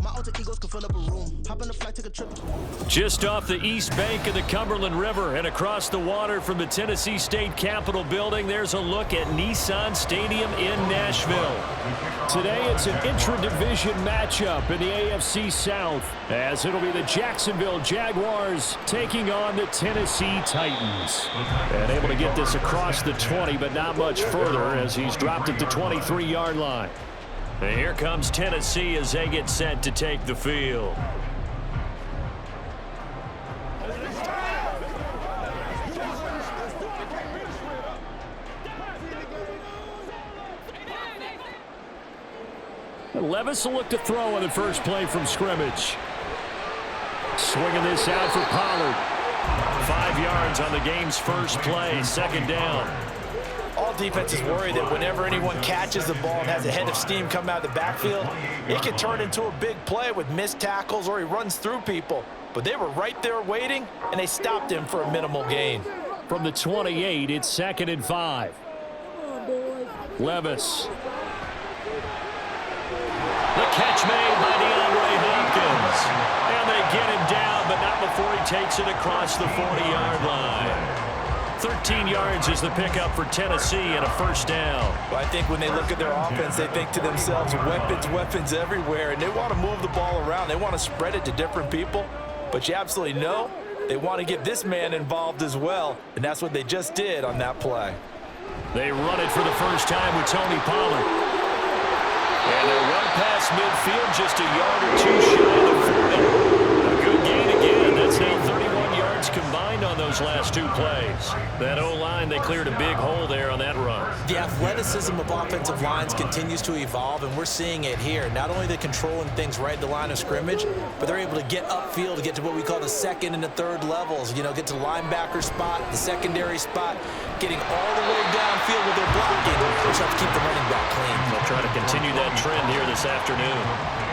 My alter egos can fill up a room. Hop on the flight, take a trip. Just off the east bank of the Cumberland River and across the water from the Tennessee State Capitol building, there's a look at Nissan Stadium in Nashville. Today it's an intra-division matchup in the AFC South, as it'll be the Jacksonville Jaguars taking on the Tennessee Titans. And able to get this across the 20, but not much further as he's dropped at the 23-yard line. And here comes Tennessee as they get set to take the field. Levis will look to throw on the first play from scrimmage. Swinging this out for Pollard. 5 yards on the game's first play, second down. All defenses worry that whenever anyone catches the ball and has a head of steam come out of the backfield, it can turn into a big play with missed tackles or he runs through people. But they were right there waiting, and they stopped him for a minimal gain. From the 28, it's 2nd and 5. Levis. The catch made by DeAndre Hopkins. And they get him down, but not before he takes it across the 40-yard line. 13 yards is the pickup for Tennessee and a first down. Well, I think when they look at their offense, they think to themselves, weapons, weapons everywhere, and they want to move the ball around. They want to spread it to different people, but you absolutely know they want to get this man involved as well, and that's what they just did on that play. They run it for the first time with Tony Pollard. And they run past midfield just a yard or two shy of 40. A good gain again. That's now 31 yards combined on those last two plays. That O-line, they cleared a big hole there on that run. The athleticism of offensive lines continues to evolve, and we're seeing it here. Not only are they controlling things right at the line of scrimmage, but they're able to get upfield to get to what we call the second and the third levels. You know, get to the linebacker spot, the secondary spot, getting all the way downfield with their blocking, which helps keep the running back clean. They'll try to continue that trend here this afternoon.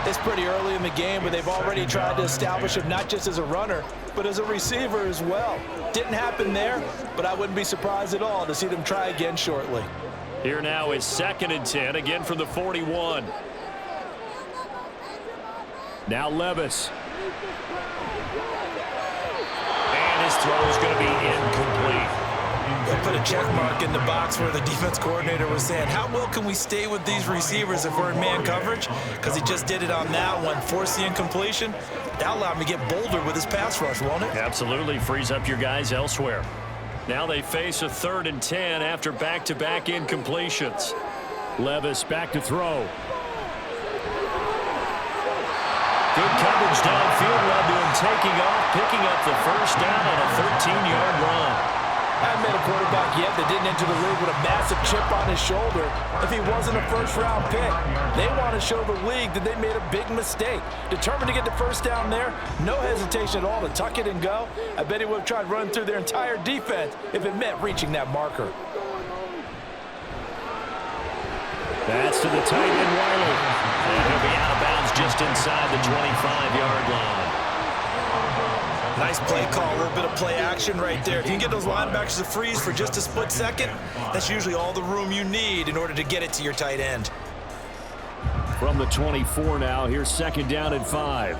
It's pretty early in the game, but they've already tried to establish him not just as a runner, but as a receiver as well. Didn't happen there, but I wouldn't be surprised at all to see them try again shortly. Here now is 2nd and 10, again from the 41. Now Levis. And his throw is going to be incomplete. They put a check mark in the box where the defense coordinator was saying, how well can we stay with these receivers if we're in man coverage? Because he just did it on that one, forced the incompletion. That allowed him to get bolder with his pass rush, won't it? Absolutely, frees up your guys elsewhere. Now they face a 3rd and 10 after back-to-back incompletions. Levis back to throw. Good coverage downfield led to him taking off, picking up the first down on a 13-yard run. I haven't met a quarterback yet that didn't enter the league with a massive chip on his shoulder if he wasn't a first-round pick. They want to show the league that they made a big mistake. Determined to get the first down there, no hesitation at all to tuck it and go. I bet he would have tried running through their entire defense if it meant reaching that marker. That's to the tight end, Wiley. And he'll be out of bounds just inside the 25-yard line. Nice play call, a little bit of play action right there. If you can get those linebackers to freeze for just a split second, that's usually all the room you need in order to get it to your tight end. From the 24 now, here's 2nd down and 5.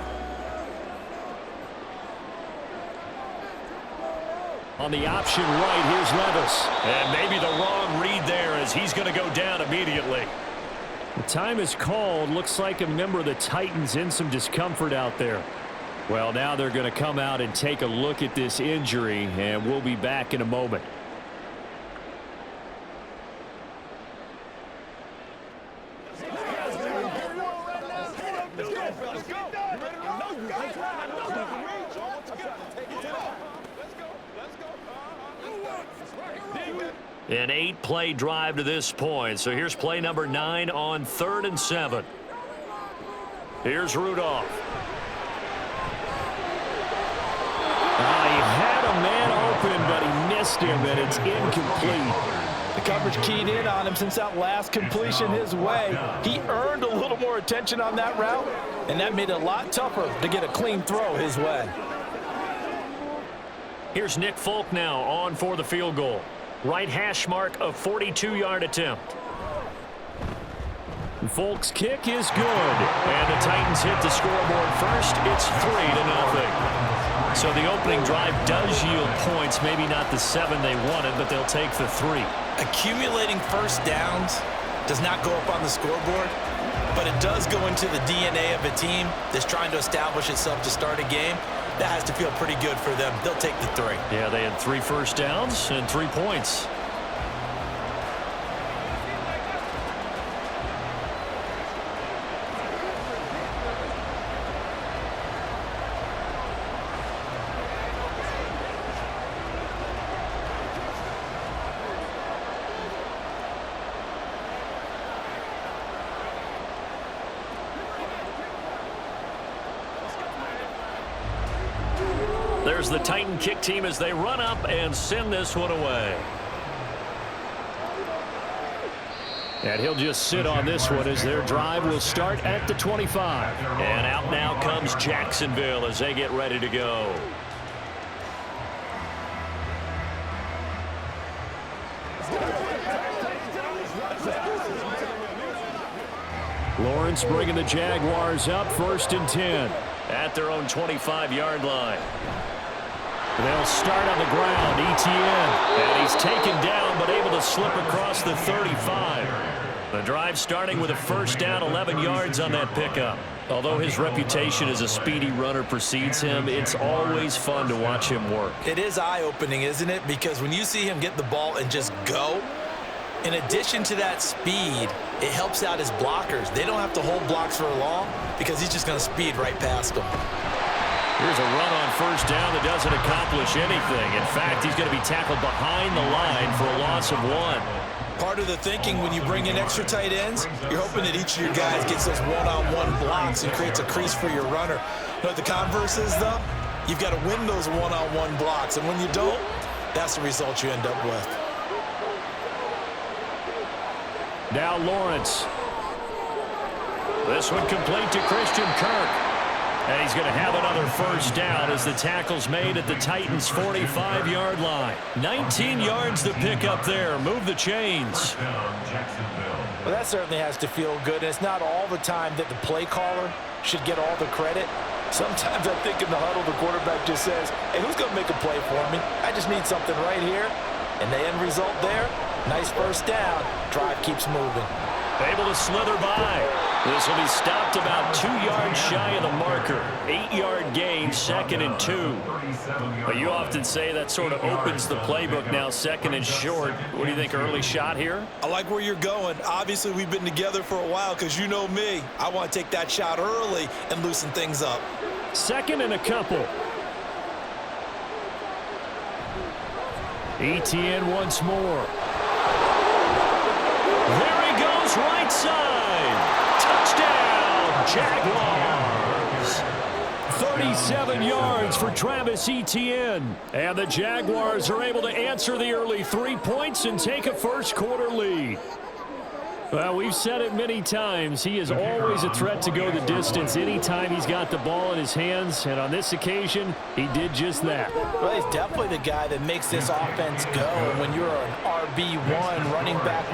On the option right, here's Levis. And maybe the wrong read there as he's going to go down immediately. The time is called. Looks like a member of the Titans in some discomfort out there. Well, now they're going to come out and take a look at this injury, and we'll be back in a moment. An 8-play drive to this point. So here's play number 9 on 3rd and 7. Here's Rudolph. He had a man open, but he missed him, and it's incomplete. The coverage keyed in on him since that last completion his way. He earned a little more attention on that route, and that made it a lot tougher to get a clean throw his way. Here's Nick Folk now on for the field goal. Right hash mark of 42-yard attempt. Folk's kick is good. And the Titans hit the scoreboard first. It's 3-0. So the opening drive does yield points. Maybe not the 7 they wanted, but they'll take the 3. Accumulating first downs does not go up on the scoreboard, but it does go into the DNA of a team that's trying to establish itself to start a game. That has to feel pretty good for them. They'll take the 3. Yeah, they had 3 first downs and 3 points. There's the Titan kick team as they run up and send this one away. And he'll just sit on this one as their drive will start at the 25. And out now comes Jacksonville as they get ready to go. Lawrence bringing the Jaguars up 1st and 10 at their own 25-yard line. They'll start on the ground. Etienne. And he's taken down but able to slip across the 35. The drive starting with a first down, 11 yards on that pickup. Although his reputation as a speedy runner precedes him, it's always fun to watch him work. It is eye-opening, isn't it? Because when you see him get the ball and just go, in addition to that speed, it helps out his blockers. They don't have to hold blocks for long because he's just going to speed right past them. Here's a run on first down that doesn't accomplish anything. In fact, he's going to be tackled behind the line for a loss of 1. Part of the thinking when you bring in extra tight ends, you're hoping that each of your guys gets those one-on-one blocks and creates a crease for your runner. You know what the converse is, though? You've got to win those one-on-one blocks, and when you don't, that's the result you end up with. Now Lawrence. This one complete to Christian Kirk. And he's going to have another first down as the tackle's made at the Titans' 45-yard line. 19 yards to pick up there. Move the chains. Well, that certainly has to feel good. And it's not all the time that the play caller should get all the credit. Sometimes I think in the huddle, the quarterback just says, hey, who's going to make a play for me? I just need something right here. And the end result there, nice first down. Drive keeps moving. Able to slither by. This will be stopped about 2 yards shy of the marker. 8-yard gain, 2nd and 2. But you often say that sort of opens the playbook now, 2nd and short. What do you think, early shot here? I like where you're going. Obviously, we've been together for a while because you know me. I want to take that shot early and loosen things up. 2nd and a couple. Etienne once more. There he goes, right side. Touchdown, Jaguars. 37 yards for Travis Etienne. And the Jaguars are able to answer the early 3 points and take a first-quarter lead. Well, we've said it many times. He is always a threat to go the distance anytime he's got the ball in his hands. And on this occasion, he did just that. Well, he's definitely the guy that makes this offense go. And when you're an RB1, running back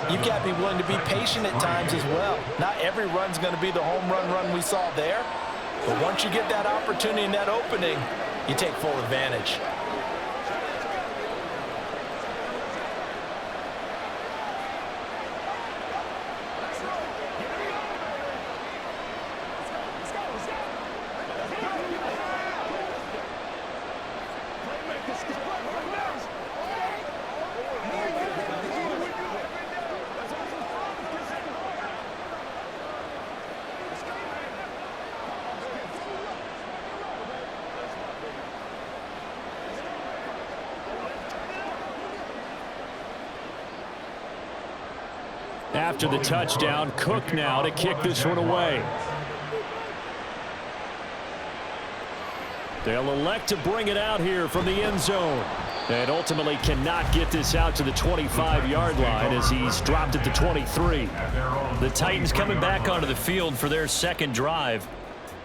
1, you've got to be willing to be patient at times as well. Not every run's going to be the home run we saw there. But once you get that opportunity and that opening, you take full advantage. After the touchdown, Cook now to kick this one away. They'll elect to bring it out here from the end zone. And ultimately cannot get this out to the 25-yard line as he's dropped at the 23. The Titans coming back onto the field for their second drive.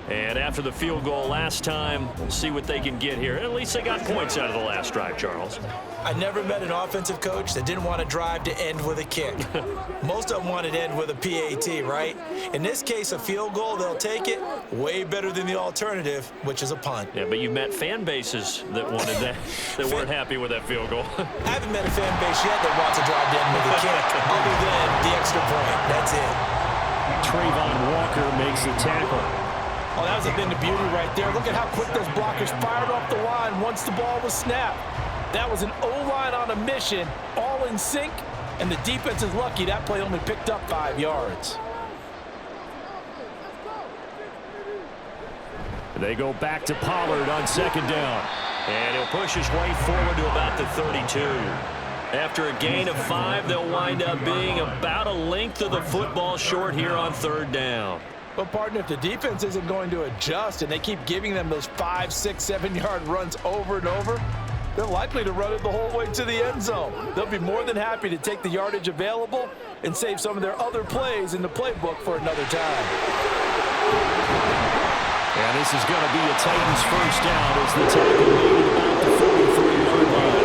And after the field goal last time, we'll see what they can get here. At least they got points out of the last drive, Charles. I never met an offensive coach that didn't want to drive to end with a kick. Most of them wanted to end with a PAT, right? In this case, a field goal, they'll take it. Way better than the alternative, which is a punt. Yeah, but you met fan bases that wanted that, that weren't happy with that field goal. I haven't met a fan base yet that wants to drive to end with a kick, other than the extra point. That's it. Trayvon Walker makes the tackle. Oh, that was a thing of beauty right there. Look at how quick those blockers fired off the line once the ball was snapped. That was an O-line on a mission, all in sync, and the defense is lucky that play only picked up 5 yards. They go back to Pollard on second down. And he'll push his way forward to about the 32. After a gain of 5, they'll wind up being about a length of the football short here on third down. But, partner, if the defense isn't going to adjust and they keep giving them those 5, 6, 7-yard runs over and over, they're likely to run it the whole way to the end zone. They'll be more than happy to take the yardage available and save some of their other plays in the playbook for another time. And this is going to be a Titans first down as the tackle made about the 43-yard line.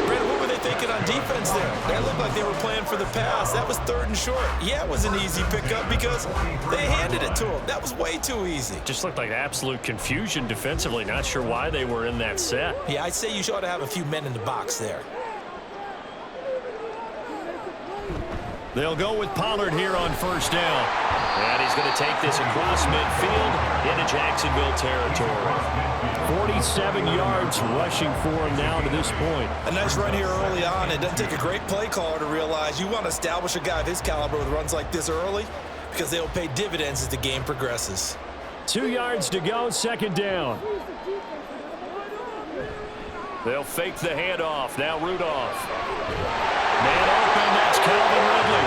Brandon, what were they thinking on defense there? They looked like they were playing for the pass. That was 3rd and short. Yeah, it was an easy pickup because they handed it to them. That was way too easy. Just looked like absolute confusion defensively. Not sure why they were in that set. Yeah, I'd say you ought to have a few men in the box there. They'll go with Pollard here on first down. And he's going to take this across midfield into Jacksonville territory. 47 yards rushing for him now to this point. A nice run here early on. It doesn't take a great play caller to realize you want to establish a guy of his caliber with runs like this early because they'll pay dividends as the game progresses. 2 yards to go, second down. They'll fake the handoff. Now Rudolph. Man open, that's Calvin Ridley.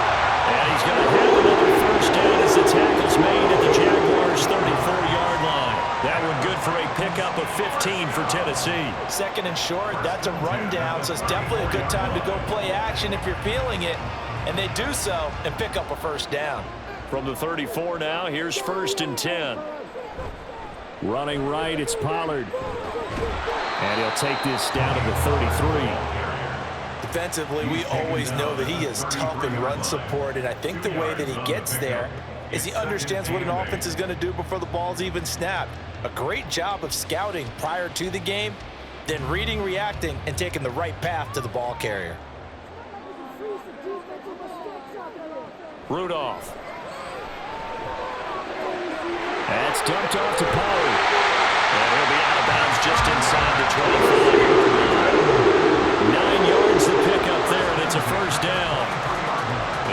And he's going to have another first down as the tackle's made at the Jaguars' 34-yard line. That one good for a pickup of 15 for Tennessee. 2nd and short, that's a rundown, so it's definitely a good time to go play action if you're feeling it. And they do so and pick up a first down. From the 34 now, here's 1st and 10. Running right, it's Pollard. And he'll take this down to the 33. Defensively, we always know that he is tough in run support, and I think the way that he gets there is he understands what an offense is going to do before the ball's even snapped. A great job of scouting prior to the game, then reading, reacting, and taking the right path to the ball carrier. Rudolph. That's dumped off to Pollard. And he'll be out of bounds just inside the 25. 9 yards to pick up there, and it's a first down.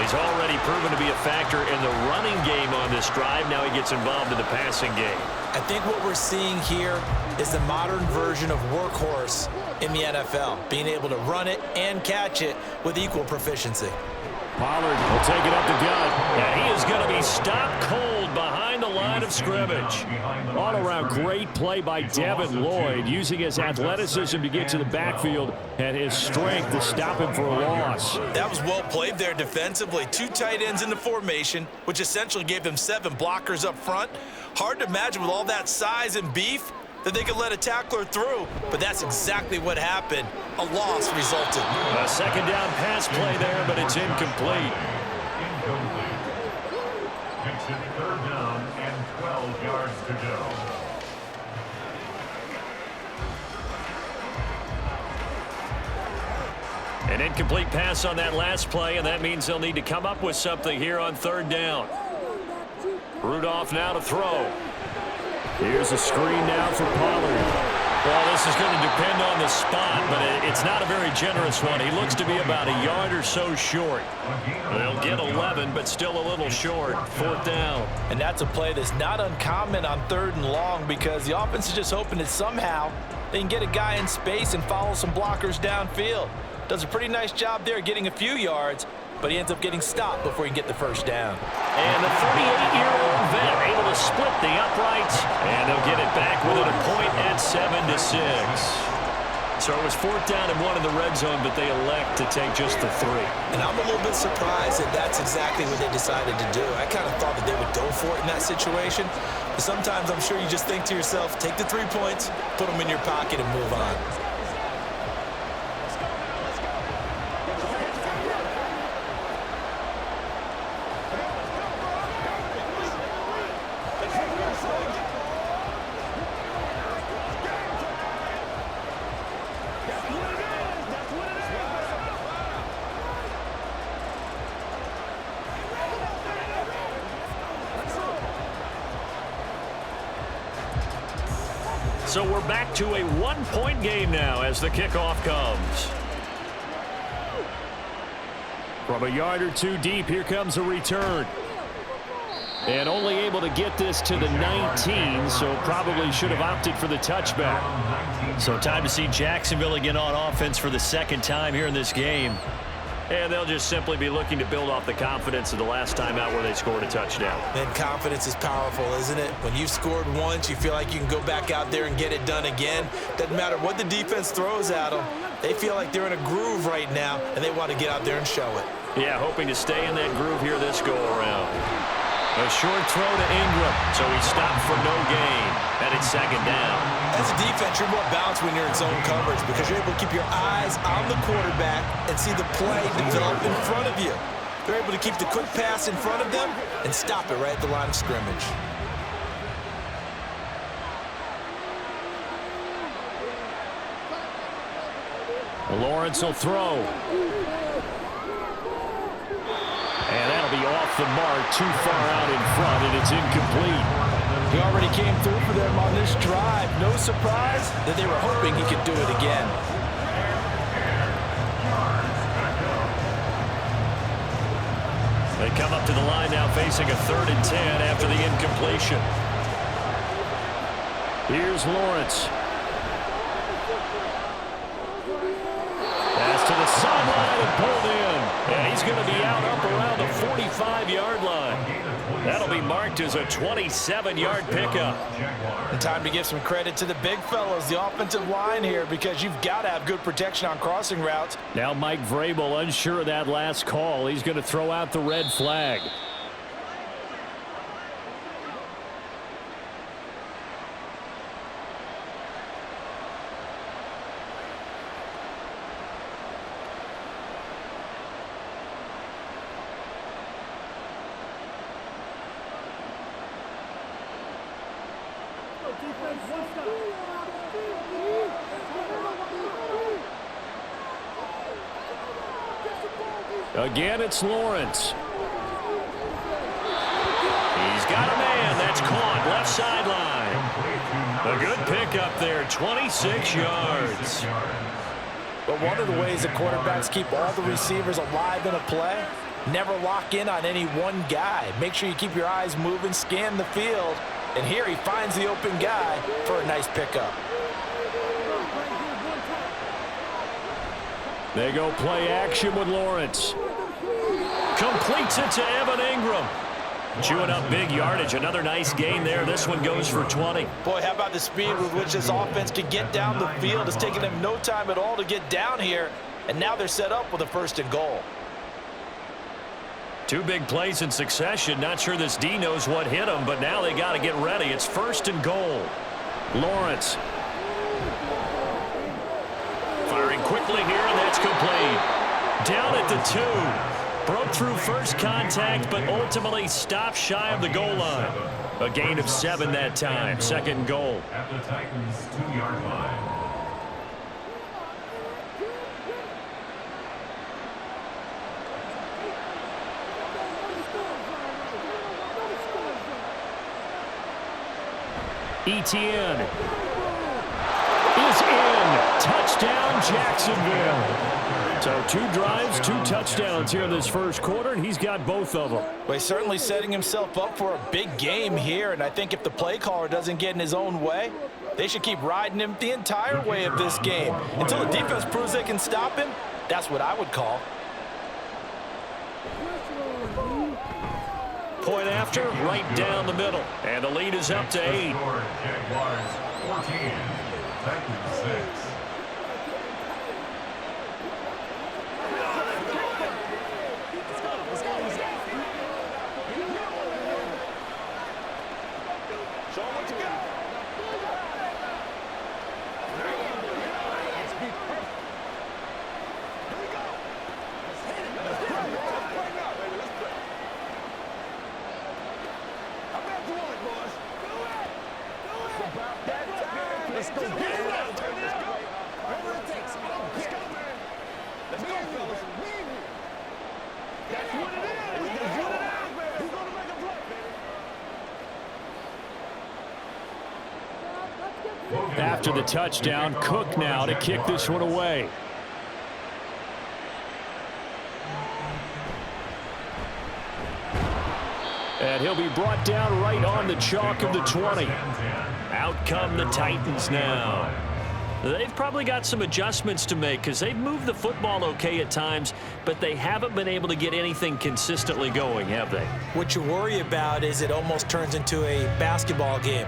He's already proven to be a factor in the running game on this drive. Now he gets involved in the passing game. I think what we're seeing here is the modern version of workhorse in the NFL, being able to run it and catch it with equal proficiency. Pollard will take it up the gut, and he is going to be stopped cold behind the line of scrimmage. All-around great play by Devin Lloyd, using his athleticism to get to the backfield and his strength to stop him for a loss. That was well played there defensively. 2 tight ends in the formation, which essentially gave them 7 blockers up front. Hard to imagine with all that size and beef that they could let a tackler through, but that's exactly what happened. A loss resulted. A second down pass play there, but it's incomplete. Makes it 3rd down and 12 yards to go. An incomplete pass on that last play, and that means they'll need to come up with something here on 3rd down. Rudolph now to throw. Here's a screen now for Pollard. Well, this is going to depend on the spot, but it's not a very generous one. He looks to be about a yard or so short. They'll get 11, but still a little short. 4th down. And that's a play that's not uncommon on 3rd and long because the offense is just hoping that somehow they can get a guy in space and follow some blockers downfield. Does a pretty nice job there getting a few yards, but he ends up getting stopped before he can get the first down. And the 38-year-old vet able to split the uprights, and they'll get it back within a point at 7-6. So it was 4th down and 1 in the red zone, but they elect to take just the 3. And I'm a little bit surprised that that's exactly what they decided to do. I kind of thought that they would go for it in that situation. But sometimes I'm sure you just think to yourself, take the 3 points, put them in your pocket, and move on. So we're back to a 1-point game now as the kickoff comes. From a yard or 2 deep, here comes a return. And only able to get this to the 19, so probably should have opted for the touchback. So time to see Jacksonville again on offense for the 2nd time here in this game. And they'll just simply be looking to build off the confidence of the last time out where they scored a touchdown. And confidence is powerful, isn't it? When you've scored once, you feel like you can go back out there and get it done again. Doesn't matter what the defense throws at them. They feel like they're in a groove right now, and they want to get out there and show it. Yeah, hoping to stay in that groove here this go-around. A short throw to Ingram, so he stopped for no gain. And it's 2nd down. As a defense, you're more balanced when you're in zone coverage because you're able to keep your eyes on the quarterback and see the play develop in front of you. They're able to keep the quick pass in front of them and stop it right at the line of scrimmage. Lawrence will throw. And that'll be off the mark, too far out in front, and it's incomplete. He already came through for them on this drive. No surprise that they were hoping he could do it again. They come up to the line now facing a 3rd and 10 after the incompletion. Here's Lawrence. Pass to the sideline and pulled in. And he's going to be out up around the 45-yard line. That'll be marked as a 27-yard pickup. And time to give some credit to the big fellows, the offensive line here, because you've got to have good protection on crossing routes. Now Mike Vrabel unsure of that last call. He's going to throw out the red flag. Again, it's Lawrence. He's got a man. That's caught. Left sideline. A good pickup there. 26 yards. But one of the ways that quarterbacks keep all the receivers alive in a play, never lock in on any one guy. Make sure you keep your eyes moving, scan the field. And here he finds the open guy for a nice pickup. They go play action with Lawrence. Completes it to Evan Ingram. Chewing up big yardage. Another nice gain there. This one goes for 20. Boy, how about the speed with which this offense can get down the field? It's taken them no time at all to get down here. And now they're set up with a 1st and goal. 2 big plays in succession. Not sure this D knows what hit him, but now they got to get ready. It's 1st and goal. Lawrence. Firing quickly here, and that's complete. Down at the 2. Broke through first contact, but ultimately stopped shy of the goal line. A gain of 7 that time. 2nd and goal. At the Titans' 2-yard line. Etienne is in. Touchdown, Jacksonville. So 2 drives, 2 touchdowns here in this first quarter, and he's got both of them. Well, he's certainly setting himself up for a big game here, and I think if the play caller doesn't get in his own way, they should keep riding him the entire way of this game. Until the defense proves they can stop him, that's what I would call. Point after, right down the middle. And the lead is up to 8. Jaguars 14, Titans 6. Let's go. Get it out. Whatever it takes. I don't care. Let's go, fellas. That's what it is. That's what it is. Who's going to make a play? After the touchdown, Cook now to kick this one away. And he'll be brought down right on the chalk of the 20. Out come the Titans now. They've probably got some adjustments to make because they've moved the football okay at times, but they haven't been able to get anything consistently going, have they? What you worry about is it almost turns into a basketball game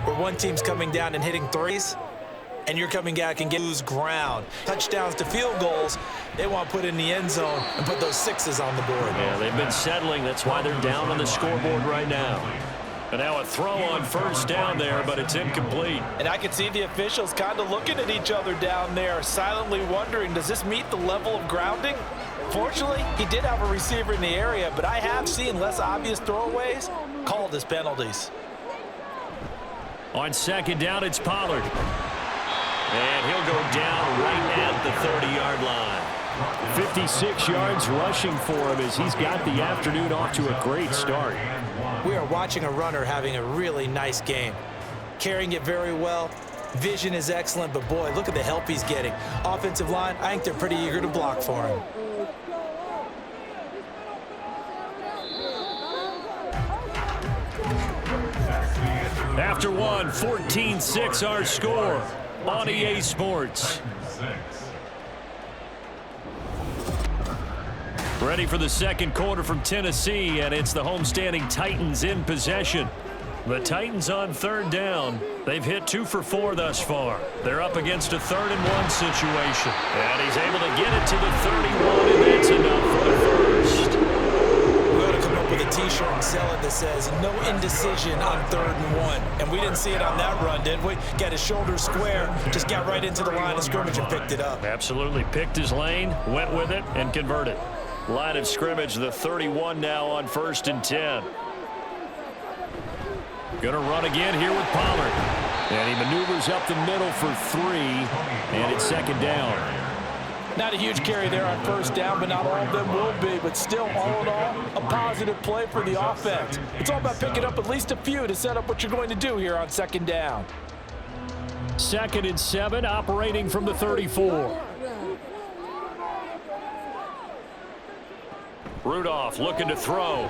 where one team's coming down and hitting threes, and you're coming out and can lose ground. Touchdowns to field goals, they want to put in the end zone and put those sixes on the board. Yeah, they've been settling. That's why they're down on the scoreboard right now. And now a throw on first down there, but it's incomplete. And I can see the officials kind of looking at each other down there, silently wondering, does this meet the level of grounding? Fortunately, he did have a receiver in the area, but I have seen less obvious throwaways called as penalties. On second down, it's Pollard. And he'll go down right at the 30-yard line. 56 yards rushing for him as he's got the afternoon off to a great start. We are watching a runner having a really nice game. Carrying it very well. Vision is excellent, but boy, look at the help he's getting. Offensive line, I think they're pretty eager to block for him. After one, 14-6 our score on EA Sports. Ready for the second quarter from Tennessee, and it's the homestanding Titans in possession. The Titans on third down. They've hit 2 for 4 thus far. They're up against a 3rd-and-1 situation. And he's able to get it to the 31, and that's enough for the first. We ought to come up with a T-shirt and sell it that says, no indecision on 3rd and 1. And we didn't see it on that run, did we? Got his shoulders square, just got right into the line of scrimmage and picked it up. Absolutely. Picked his lane, went with it, and converted. Line of scrimmage, the 31 now on 1st and 10. Going to run again here with Pollard. And he maneuvers up the middle for 3, and it's 2nd down. Not a huge carry there on 1st down, but not all of them will be. But still, all in all, a positive play for the offense. It's all about picking up at least a few to set up what you're going to do here on 2nd down. 2nd and 7, operating from the 34. Rudolph looking to throw.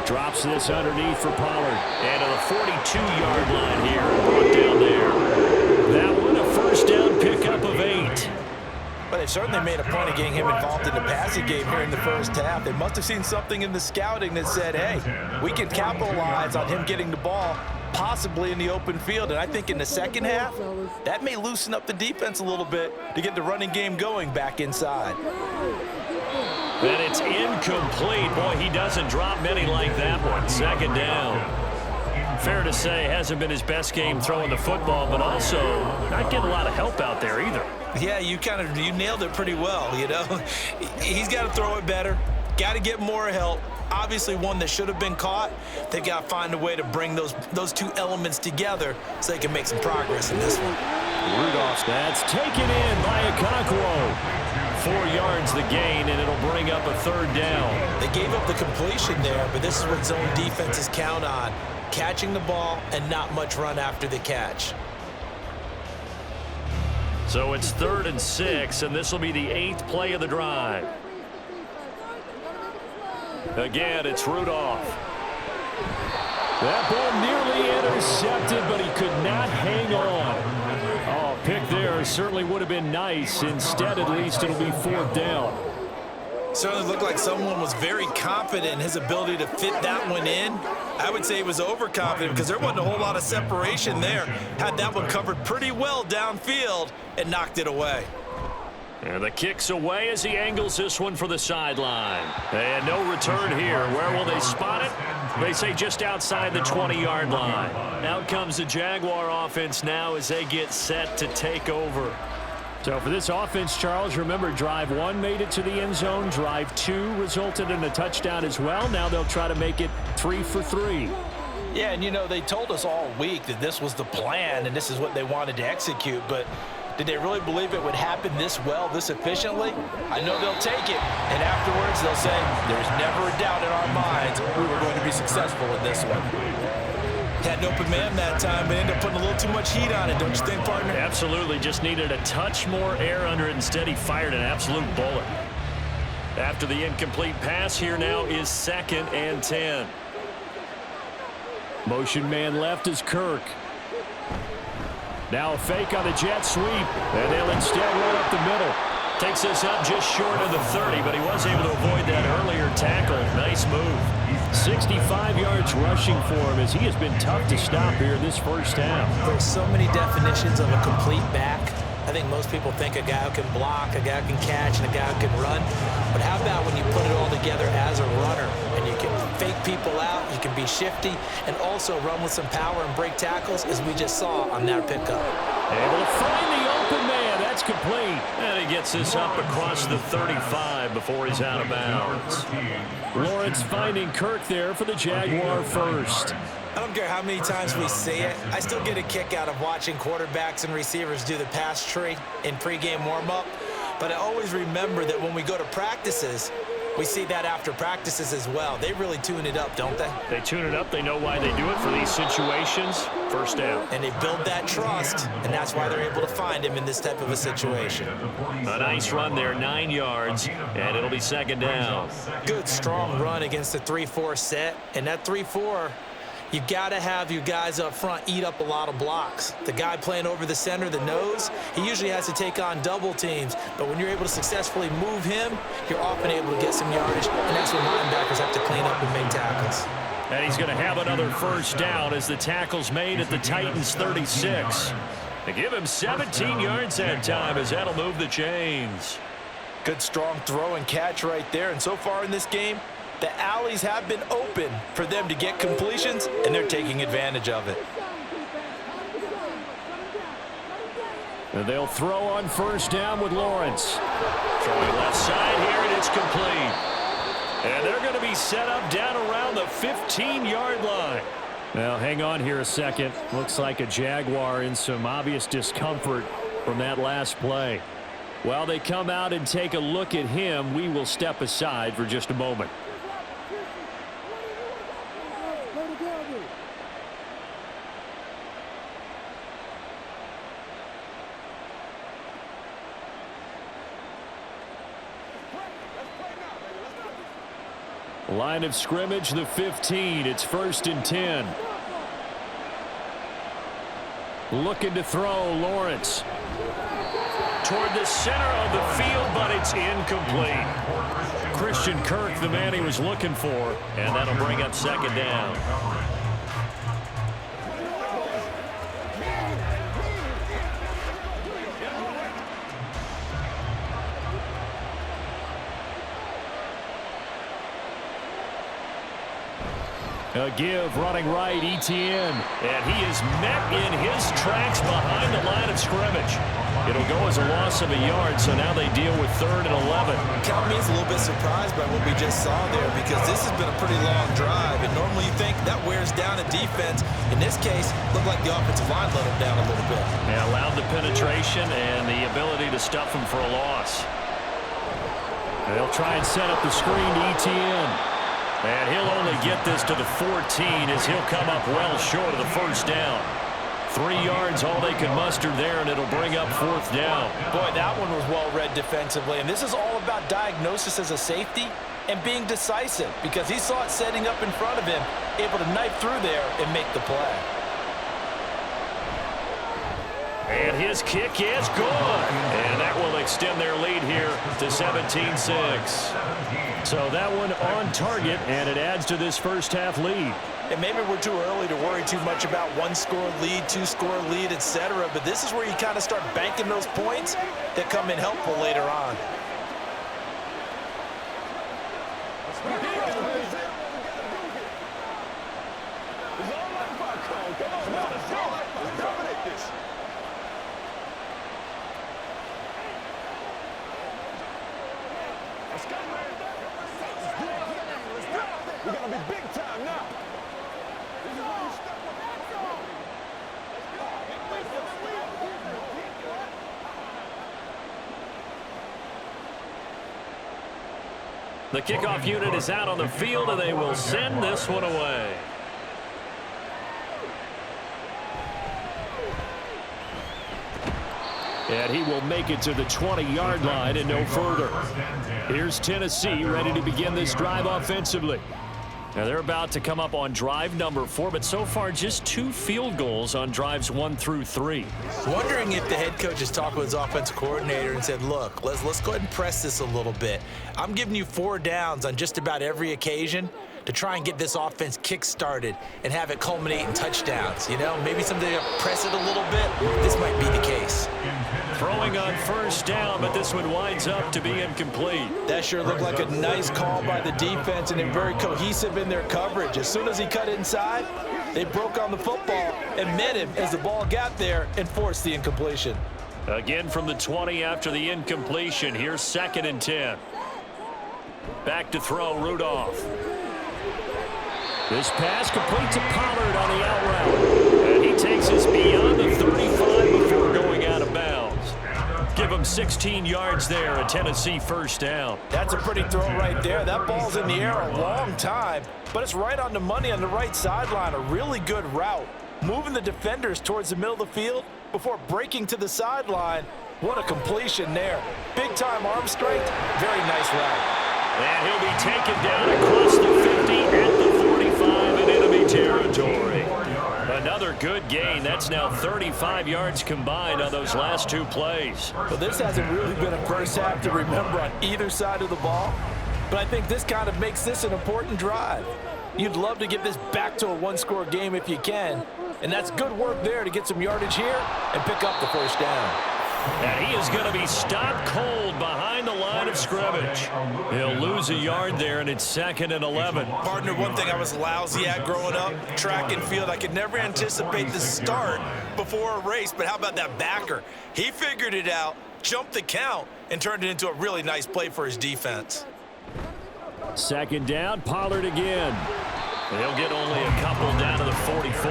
Drops this underneath for Pollard. And to the 42-yard line here. Brought down there. That one a 1st down pickup of 8. But they certainly made a point of getting him involved in the passing game here in the first half. They must have seen something in the scouting that said, hey, we can capitalize on him getting the ball possibly in the open field. And I think in the second half, that may loosen up the defense a little bit to get the running game going back inside. And it's incomplete. Boy, he doesn't drop many like that one. 2nd down. Fair to say, hasn't been his best game throwing the football, but also not getting a lot of help out there either. Yeah, you nailed it pretty well, you know. He's got to throw it better. Got to get more help. Obviously one that should have been caught. They've got to find a way to bring those two elements together so they can make some progress in this one. Rudolph, that's taken in by Okonkwo. 4 yards the gain, and it'll bring up a 3rd down. They gave up the completion there, but this is what zone defenses count on. Catching the ball and not much run after the catch. So it's 3rd and 6, and this will be the 8th play of the drive. Again, it's Rudolph. That ball nearly intercepted, but he could not hang on. Oh, pick there certainly would have been nice. Instead, at least, it'll be 4th down. Certainly looked like someone was very confident in his ability to fit that one in. I would say he was overconfident because there wasn't a whole lot of separation there. Had that one covered pretty well downfield and knocked it away. And the kick's away as he angles this one for the sideline. And no return here. Where will they spot it? They say just outside the 20-yard line. Out comes the Jaguar offense now as they get set to take over. So for this offense, Charles, remember drive 1 made it to the end zone. Drive 2 resulted in a touchdown as well. Now they'll try to make it 3 for 3. Yeah, and you know, they told us all week that this was the plan and this is what they wanted to execute, but did they really believe it would happen this well, this efficiently? I know they'll take it, and afterwards they'll say, there's never a doubt in our minds we were going to be successful in this one. Had an open man that time, but ended up putting a little too much heat on it, don't you think, partner? Absolutely, just needed a touch more air under it. Instead, he fired an absolute bullet. After the incomplete pass, here now is 2nd and 10. Motion man left is Kirk. Now a fake on the jet sweep, and they'll instead run up the middle. Takes this up just short of the 30, but he was able to avoid that earlier tackle. Nice move. 65 yards rushing for him as he has been tough to stop here in this first half. There's so many definitions of a complete back. I think most people think a guy who can block, a guy who can catch, and a guy who can run. But how about when you put it all together as a runner and you can fake people out, you can be shifty, and also run with some power and break tackles, as we just saw on that pickup. Able to find the open man. That's complete. And he gets this up across the 35 before he's out of bounds. Lawrence finding Kirk there for the Jaguar first. I don't care how many times we see it. I still get a kick out of watching quarterbacks and receivers do the pass tree in pregame warm-up. But I always remember that when we go to practices, we see that after practices as well. They really tune it up, don't they? They tune it up. They know why they do it for these situations. First down. And they build that trust, and that's why they're able to find him in this type of a situation. A nice run there, 9 yards, and it'll be 2nd down. Good, strong run against the 3-4 set, and that 3-4, you've got to have your guys up front eat up a lot of blocks. The guy playing over the center, the nose, he usually has to take on double teams. But when you're able to successfully move him, you're often able to get some yardage, and that's when linebackers have to clean up and make tackles. And he's going to have another first down as the tackle's made at the Titans' 36. They give him 17 yards that time as that'll move the chains. Good strong throw and catch right there, and so far in this game, the alleys have been open for them to get completions, and they're taking advantage of it. And they'll throw on first down with Lawrence. Throwing left side here, and it's complete. And they're going to be set up down around the 15-yard line. Now, hang on here a second. Looks like a Jaguar in some obvious discomfort from that last play. While they come out and take a look at him, we will step aside for just a moment. Line of scrimmage, the 15. It's 1st and 10. Looking to throw, Lawrence. Toward the center of the field, but it's incomplete. Christian Kirk, the man he was looking for, and that'll bring up 2nd down. A give, running right, Etienne. And he is met in his tracks behind the line of scrimmage. It'll go as a loss of a yard, so now they deal with 3rd and 11. Count me as a little bit surprised by what we just saw there, because this has been a pretty long drive, and normally you think that wears down a defense. In this case, looked like the offensive line let them down a little bit. Yeah, allowed the penetration and the ability to stuff him for a loss. And they'll try and set up the screen to Etienne. And he'll only get this to the 14 as he'll come up well short of the first down. 3 yards, all they can muster there, and it'll bring up 4th down. Boy, that one was well read defensively, and this is all about diagnosis as a safety and being decisive, because he saw it setting up in front of him, able to knife through there and make the play. And his kick is good. And that will extend their lead here to 17-6. So that one on target, and it adds to this first half lead. And maybe we're too early to worry too much about 1-score lead, 2-score lead, etc. But this is where you kind of start banking those points that come in helpful later on. We're gonna be big time now. The kickoff unit is out on the field, and they will send this one away. And he will make it to the 20-yard line and no further. Here's Tennessee ready to begin this drive offensively. Now they're about to come up on drive number 4, but so far just 2 field goals on drives 1 through 3. Wondering if the head coach has talked with his offensive coordinator and said, look, let's go ahead and press this a little bit. I'm giving you 4 downs on just about every occasion to try and get this offense kick-started and have it culminate in touchdowns. You know, maybe someday to press it a little bit. This might be the case. Throwing on first down, but this one winds up to be incomplete. That sure looked like a nice call by the defense, and they're very cohesive in their coverage. As soon as he cut inside, they broke on the football and met him as the ball got there and forced the incompletion. Again from the 20 after the incompletion. Here's 2nd and 10. Back to throw, Rudolph. This pass complete to Pollard on the out route. And he takes us beyond the 35 before going out of bounds. Give him 16 yards there, a Tennessee first down. That's a pretty throw right there. That ball's in the air a long time, but it's right on the money on the right sideline. A really good route. Moving the defenders towards the middle of the field before breaking to the sideline. What a completion there. Big-time arm strength. Very nice route. And he'll be taken down across the 50 at the 45 in enemy territory. Another good gain. That's now 35 yards combined on those last 2 plays. Well, this hasn't really been a first half to remember on either side of the ball, but I think this kind of makes this an important drive. You'd love to get this back to a 1-score game if you can, and that's good work there to get some yardage here and pick up the first down. And he is going to be stopped cold behind the line of scrimmage. He'll lose a yard there, and it's 2nd and 11. Partner, one thing I was lousy at growing up, track and field, I could never anticipate the start before a race, but how about that backer? He figured it out, jumped the count, and turned it into a really nice play for his defense. 2nd down, Pollard again. He'll get only a couple down to the 44.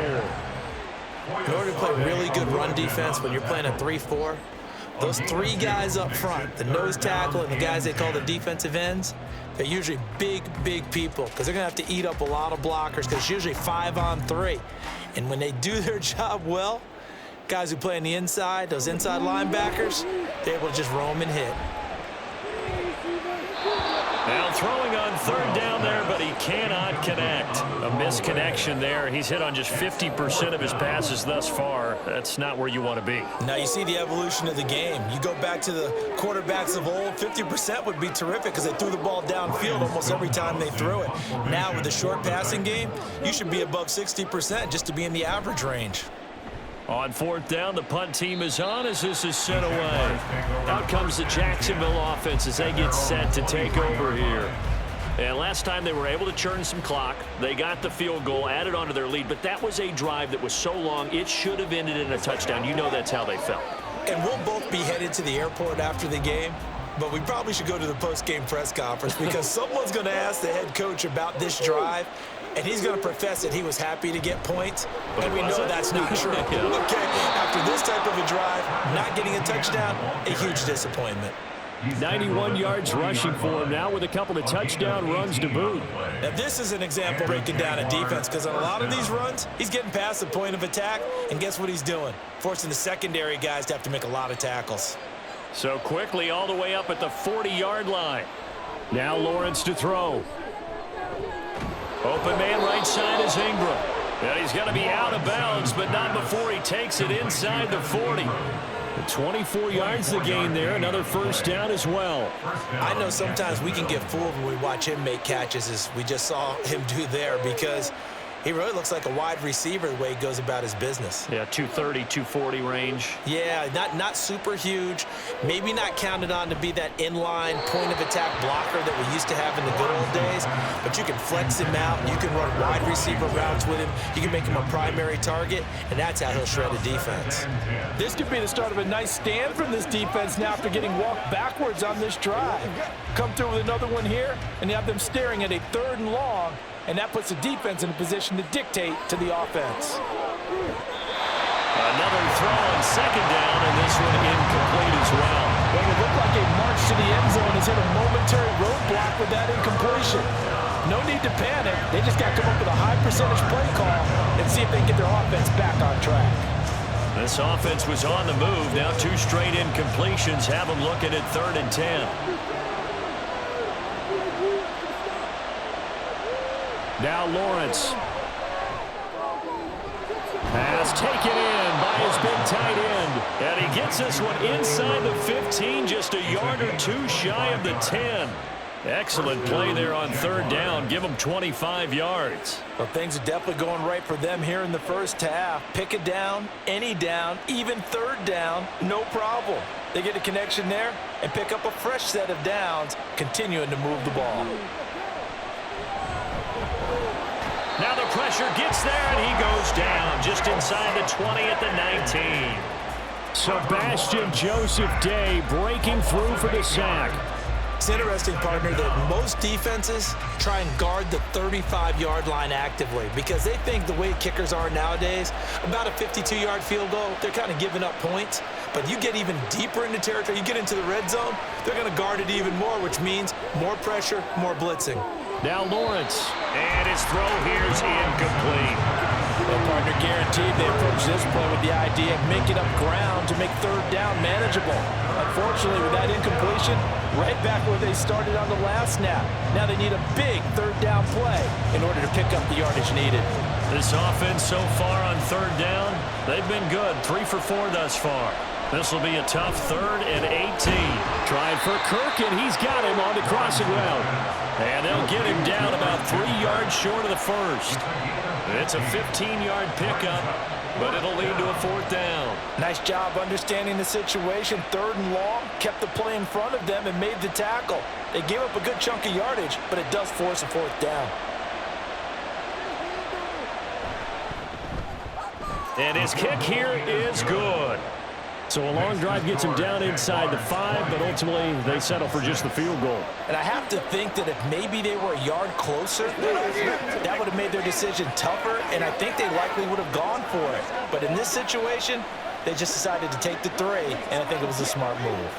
In order to play really good run defense when you're playing a 3-4, those 3 guys up front, the nose tackle and the guys they call the defensive ends, they're usually big, big people because they're going to have to eat up a lot of blockers because it's usually 5-on-3. And when they do their job well, guys who play on the inside, those inside linebackers, they're able to just roam and hit. Now throwing on 3rd down there, but he cannot connect. A misconnection there. He's hit on just 50% of his passes thus far. That's not where you want to be. Now you see the evolution of the game. You go back to the quarterbacks of old, 50% would be terrific because they threw the ball downfield almost every time they threw it. Now with the short passing game, you should be above 60% just to be in the average range. On 4th down, the punt team is on as this is sent away. Out comes the Jacksonville offense as they get set to take over here. And last time they were able to churn some clock. They got the field goal, added on to their lead, but that was a drive that was so long it should have ended in a touchdown. You know that's how they felt. And we'll both be headed to the airport after the game, but we probably should go to the post-game press conference because someone's going to ask the head coach about this drive, and he's going to profess that he was happy to get points, and we know that's not true. Okay, after this type of a drive, not getting a touchdown, a huge disappointment. 91 yards rushing for him now with a couple of touchdown runs to boot. Now this is an example breaking down a defense because on a lot of these runs, he's getting past the point of attack, and guess what he's doing? Forcing the secondary guys to have to make a lot of tackles. So quickly all the way up at the 40-yard line. Now Lawrence to throw. Open man right side is Ingram. And he's going to be out of bounds, but not before he takes it inside the 40. 24 yards the gain there. Another first down as well. I know sometimes we can get fooled when we watch him make catches as we just saw him do there because he really looks like a wide receiver the way he goes about his business. Yeah, 230, 240 range. Yeah, not super huge. Maybe not counted on to be that inline point-of-attack blocker that we used to have in the good old days, but you can flex him out. You can run wide receiver routes with him. You can make him a primary target, and that's how he'll shred a defense. This could be the start of a nice stand from this defense now after getting walked backwards on this drive. Come through with another one here, and you have them staring at a 3rd and long and that puts the defense in a position to dictate to the offense. Another throw on second down, and this one incomplete as well. Well, it looked like a march to the end zone has hit a momentary roadblock with that incompletion. No need to panic. They just got to come up with a high percentage play call and see if they can get their offense back on track. This offense was on the move. Now 2 straight incompletions have them looking at 3rd and 10. Now Lawrence. Pass taken in by his big tight end. And he gets this one inside the 15, just a yard or 2 shy of the 10. Excellent play there on 3rd down. Give them 25 yards. Well, things are definitely going right for them here in the first half. Pick it down, any down, even 3rd down, no problem. They get a connection there and pick up a fresh set of downs, continuing to move the ball. Now the pressure gets there, and he goes down just inside the 20 at the 19. Sebastian Joseph Day breaking through for the sack. It's interesting, partner, that most defenses try and guard the 35-yard line actively because they think the way kickers are nowadays, about a 52-yard field goal, they're kind of giving up points. But you get even deeper into territory, you get into the red zone, they're going to guard it even more, which means more pressure, more blitzing. Now Lawrence, and his throw here is incomplete. Well, partner, guaranteed they approach this play with the idea of making up ground to make 3rd down manageable. Unfortunately, with that incompletion, right back where they started on the last snap. Now they need a big 3rd down play in order to pick up the yardage needed. This offense so far on 3rd down, they've been good. 3 for 4 thus far. This will be a tough 3rd and 18. Trying for Kirk, and he's got him on the crossing route. And they'll get him down about 3 yards short of the first. It's a 15-yard pickup, but it'll lead to a 4th down. Nice job understanding the situation. 3rd and long, kept the play in front of them and made the tackle. They gave up a good chunk of yardage, but it does force a 4th down. And his kick here is good. So a long drive gets him down inside the 5, but ultimately they settle for just the field goal. And I have to think that if maybe they were a yard closer, that would have made their decision tougher, and I think they likely would have gone for it. But in this situation, they just decided to take the 3, and I think it was a smart move.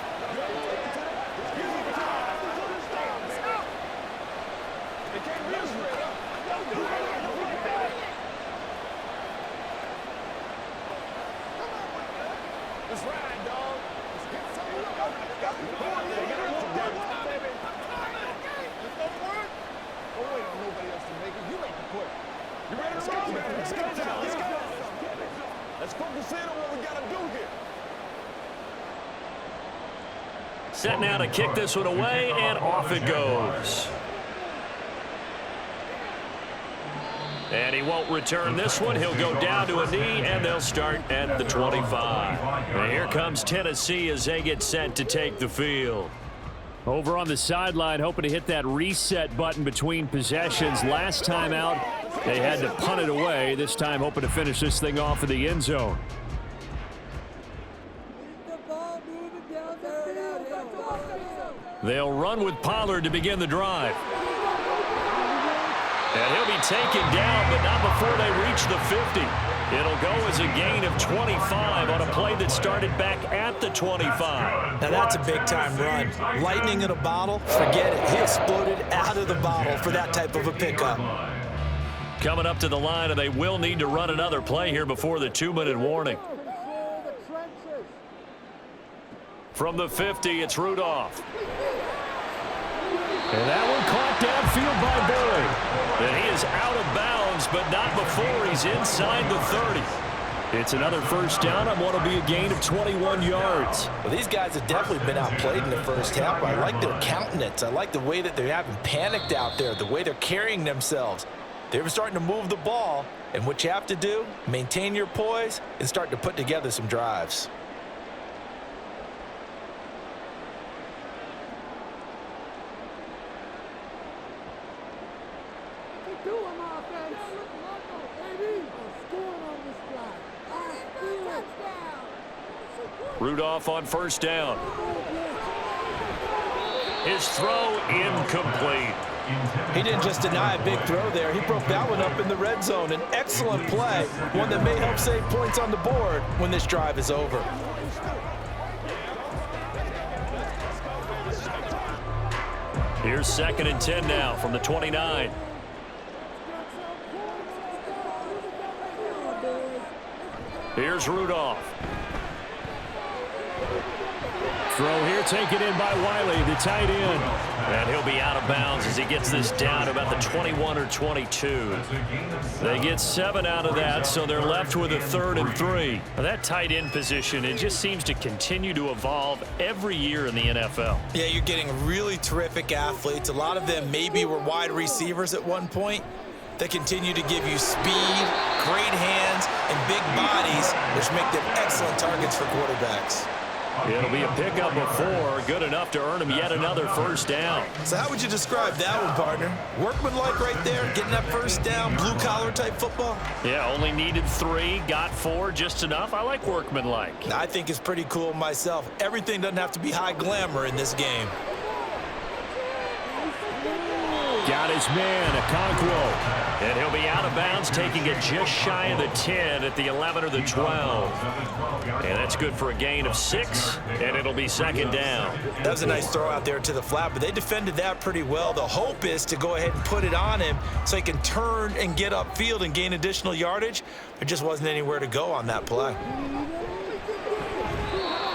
Set now to kick this one away, and off it goes. And he won't return this one. He'll go down to a knee, and they'll start at the 25. And here comes Tennessee as they get set to take the field. Over on the sideline, hoping to hit that reset button between possessions. Last time out, they had to punt it away. This time, hoping to finish this thing off in the end zone. They'll run with Pollard to begin the drive. And he'll be taken down, but not before they reach the 50. It'll go as a gain of 25 on a play that started back at the 25. Now that's a big-time run. Lightning in a bottle, forget it. He exploded out of the bottle for that type of a pickup. Coming up to the line, and they will need to run another play here before the 2-minute warning. From the 50, it's Rudolph. And that one caught downfield by Boyd. And he is out of bounds, but not before he's inside the 30. It's another first down on what will be a gain of 21 yards. Well, these guys have definitely been outplayed in the first half. I like their countenance. I like the way that they haven't panicked out there, the way they're carrying themselves. They're starting to move the ball, and what you have to do, maintain your poise and start to put together some drives. Rudolph on first down. His throw incomplete. He didn't just deny a big throw there. He broke that one up in the red zone. An excellent play, one that may help save points on the board when this drive is over. Here's 2nd and 10 now from the 29. Here's Rudolph. Throw here taken in by Wiley, the tight end. And he'll be out of bounds as he gets this down to about the 21 or 22. They get 7 out of that, so they're left with a 3rd and 3. Now, that tight end position, it just seems to continue to evolve every year in the NFL. Yeah, you're getting really terrific athletes. A lot of them maybe were wide receivers at one point. They continue to give you speed, great hands, and big bodies, which make them excellent targets for quarterbacks. It'll be a pickup of 4, good enough to earn him yet another first down. So how would you describe that one, partner? Workmanlike right there, getting that first down, blue-collar type football? Yeah, only needed 3, got 4, just enough. I like workmanlike. I think it's pretty cool myself. Everything doesn't have to be high glamour in this game. Got his man, Okonkwo. And he'll be out of bounds, taking it just shy of the 10 at the 11 or the 12. And that's good for a gain of 6, and it'll be 2nd down. That was a nice throw out there to the flat, but they defended that pretty well. The hope is to go ahead and put it on him so he can turn and get upfield and gain additional yardage. There just wasn't anywhere to go on that play.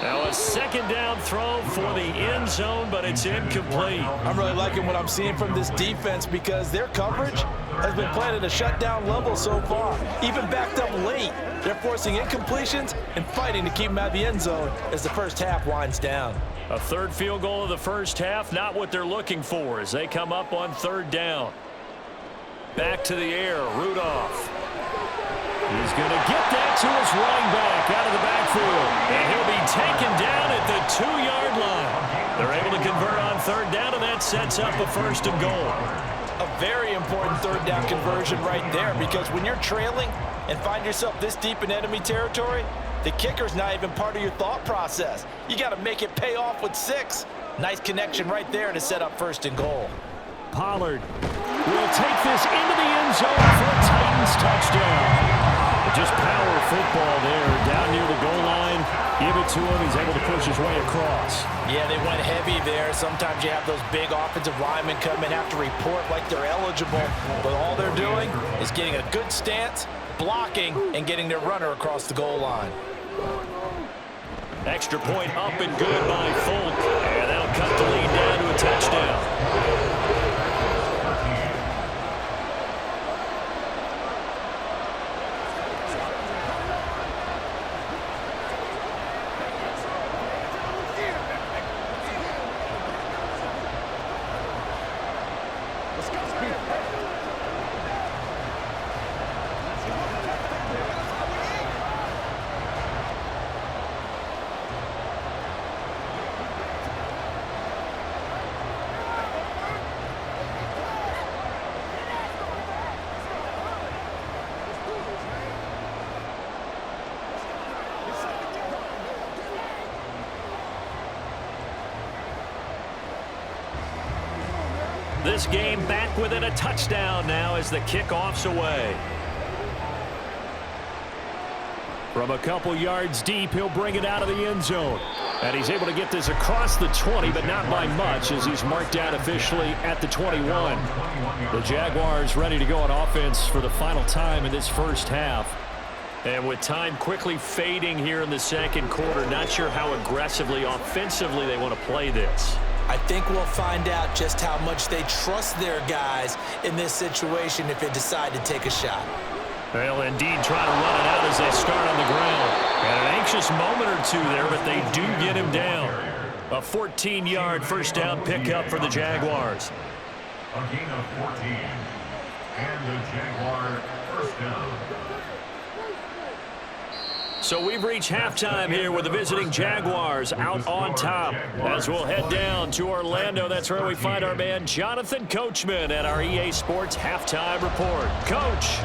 Now a 2nd down throw for the end zone, but it's incomplete. I'm really liking what I'm seeing from this defense because their coverage has been playing at a shutdown level so far. Even backed up late, they're forcing incompletions and fighting to keep them out of the end zone as the first half winds down. A 3rd field goal of the first half, not what they're looking for as they come up on 3rd down. Back to the air, Rudolph. He's going to get that to his running back out of the backfield. And he'll be taken down at the 2-yard line. They're able to convert on 3rd down, and that sets up a 1st and goal. A very important 3rd down conversion right there because when you're trailing and find yourself this deep in enemy territory, the kicker's not even part of your thought process. You got to make it pay off with 6. Nice connection right there to set up 1st and goal. Pollard will take this into the end zone for a Titans touchdown. Just power football there, down near the goal line. Give it to him. He's able to push his way across. Yeah, they went heavy there. Sometimes you have those big offensive linemen come and have to report like they're eligible. But all they're doing is getting a good stance, blocking, and getting their runner across the goal line. Extra point up and good by Folk. And that'll cut the lead down to a touchdown. This game back within a touchdown now as the kickoff's away. From a couple yards deep, he'll bring it out of the end zone. And he's able to get this across the 20, but not by much as he's marked out officially at the 21. The Jaguars ready to go on offense for the final time in this first half. And with time quickly fading here in the 2nd quarter, not sure how aggressively, offensively they want to play this. I think we'll find out just how much they trust their guys in this situation if they decide to take a shot. They'll indeed try to run it out as they start on the ground. And an anxious moment or 2 there, but they do get him down. A 14-yard first down pickup for the Jaguars. A gain of 14. And the Jaguar first down. So we've reached halftime here with the visiting Jaguars out on top. As we'll head down to Orlando, that's where we find our man Jonathan Coachman at our EA Sports Halftime Report. Coach,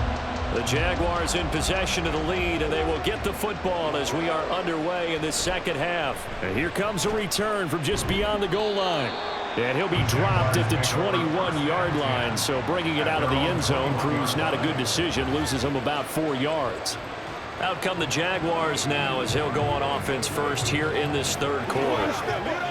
the Jaguars in possession of the lead, and they will get the football as we are underway in this 2nd half. And here comes a return from just beyond the goal line. And he'll be dropped at the 21-yard line, so bringing it out of the end zone proves not a good decision, loses him about 4 yards. Out come the Jaguars now as he'll go on offense first here in this third quarter.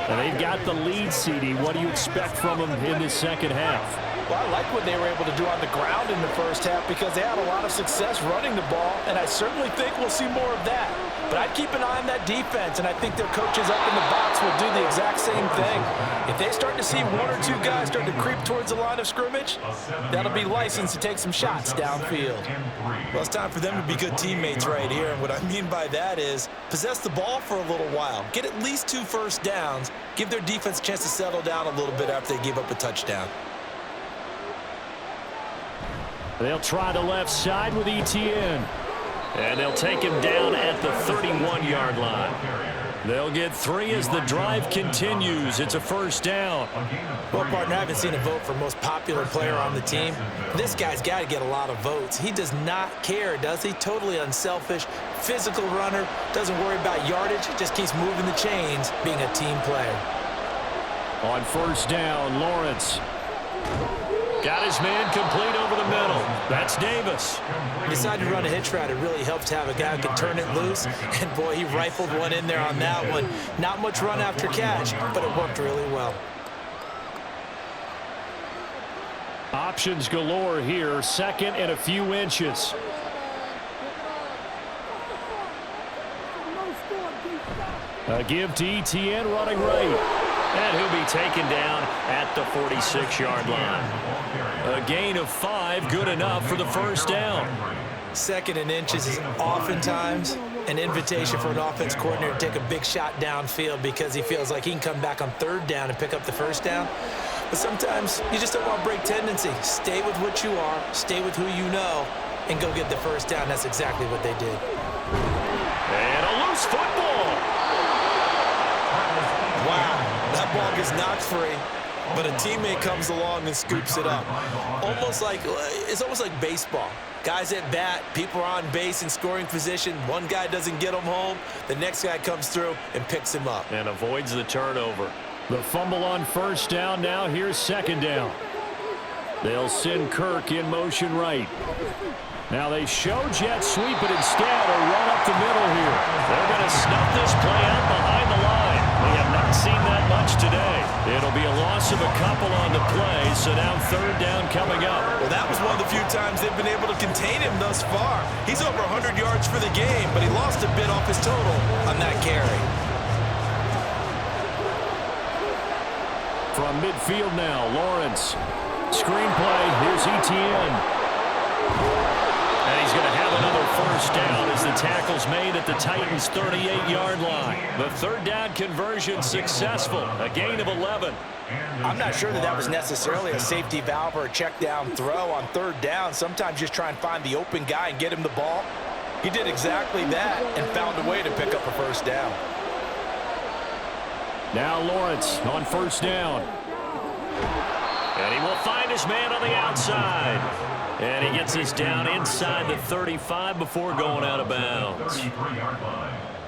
And they've got the lead, CD. What do you expect from them in this second half? Well, I like what they were able to do on the ground in the first half because they had a lot of success running the ball, and I certainly think we'll see more of that. But I'd keep an eye on that defense, and I think their coaches up in the box will do the exact same thing. If they start to see 1 or 2 guys start to creep towards the line of scrimmage, that'll be licensed to take some shots downfield. Well, it's time for them to be good teammates right here, and what I mean by that is possess the ball for a little while, get at least 2 first downs, give their defense a chance to settle down a little bit after they give up a touchdown. They'll try the left side with Etienne. And they'll take him down at the 31-yard line. They'll get 3 as the drive continues. It's a first down. Well, partner, I haven't seen a vote for most popular player on the team. This guy's got to get a lot of votes. He does not care, does he? Totally unselfish, physical runner, doesn't worry about yardage, just keeps moving the chains, being a team player. On first down, Lawrence. Got his man complete over the middle. That's Davis. He decided to run a hitch route. It really helped to have a guy who could turn it loose. And, boy, he rifled one in there on that one. Not much run after catch, but it worked really well. Options galore here. Second and a few inches. A give to Etienne running right. And he'll be taken down at the 46-yard line. A gain of 5, good enough for the first down. Second and inches is oftentimes an invitation for an offense coordinator to take a big shot downfield because he feels like he can come back on third down and pick up the first down. But sometimes you just don't want to break tendency. Stay with what you are, stay with who you know, and go get the first down. That's exactly what they did. And a loose football. Wow. That ball gets knocked free, but a teammate comes along and scoops it up. It's almost like baseball. Guys at bat, people are on base in scoring position. One guy doesn't get him home. The next guy comes through and picks him up. And avoids the turnover. The fumble on first down. Now here's second down. They'll send Kirk in motion right. Now they show jet sweep, but instead a run up the middle here. They're going to snuff this play out behind the line. We have not seen that much today. It'll be a loss of a couple on the play, so now third down coming up. Well, that was one of the few times they've been able to contain him thus far. He's over 100 yards for the game, but he lost a bit off his total on that carry. From midfield now, Lawrence. Screenplay, here's Etienne. And he's going to have another first down as the tackle's made at the Titans' 38-yard line. The third down conversion successful, a gain of 11. I'm not sure that was necessarily a safety valve or a check down throw on third down. Sometimes just try and find the open guy and get him the ball. He did exactly that and found a way to pick up a first down. Now Lawrence on first down. And he will find his man on the outside. And he gets us down inside the 35 before going out of bounds.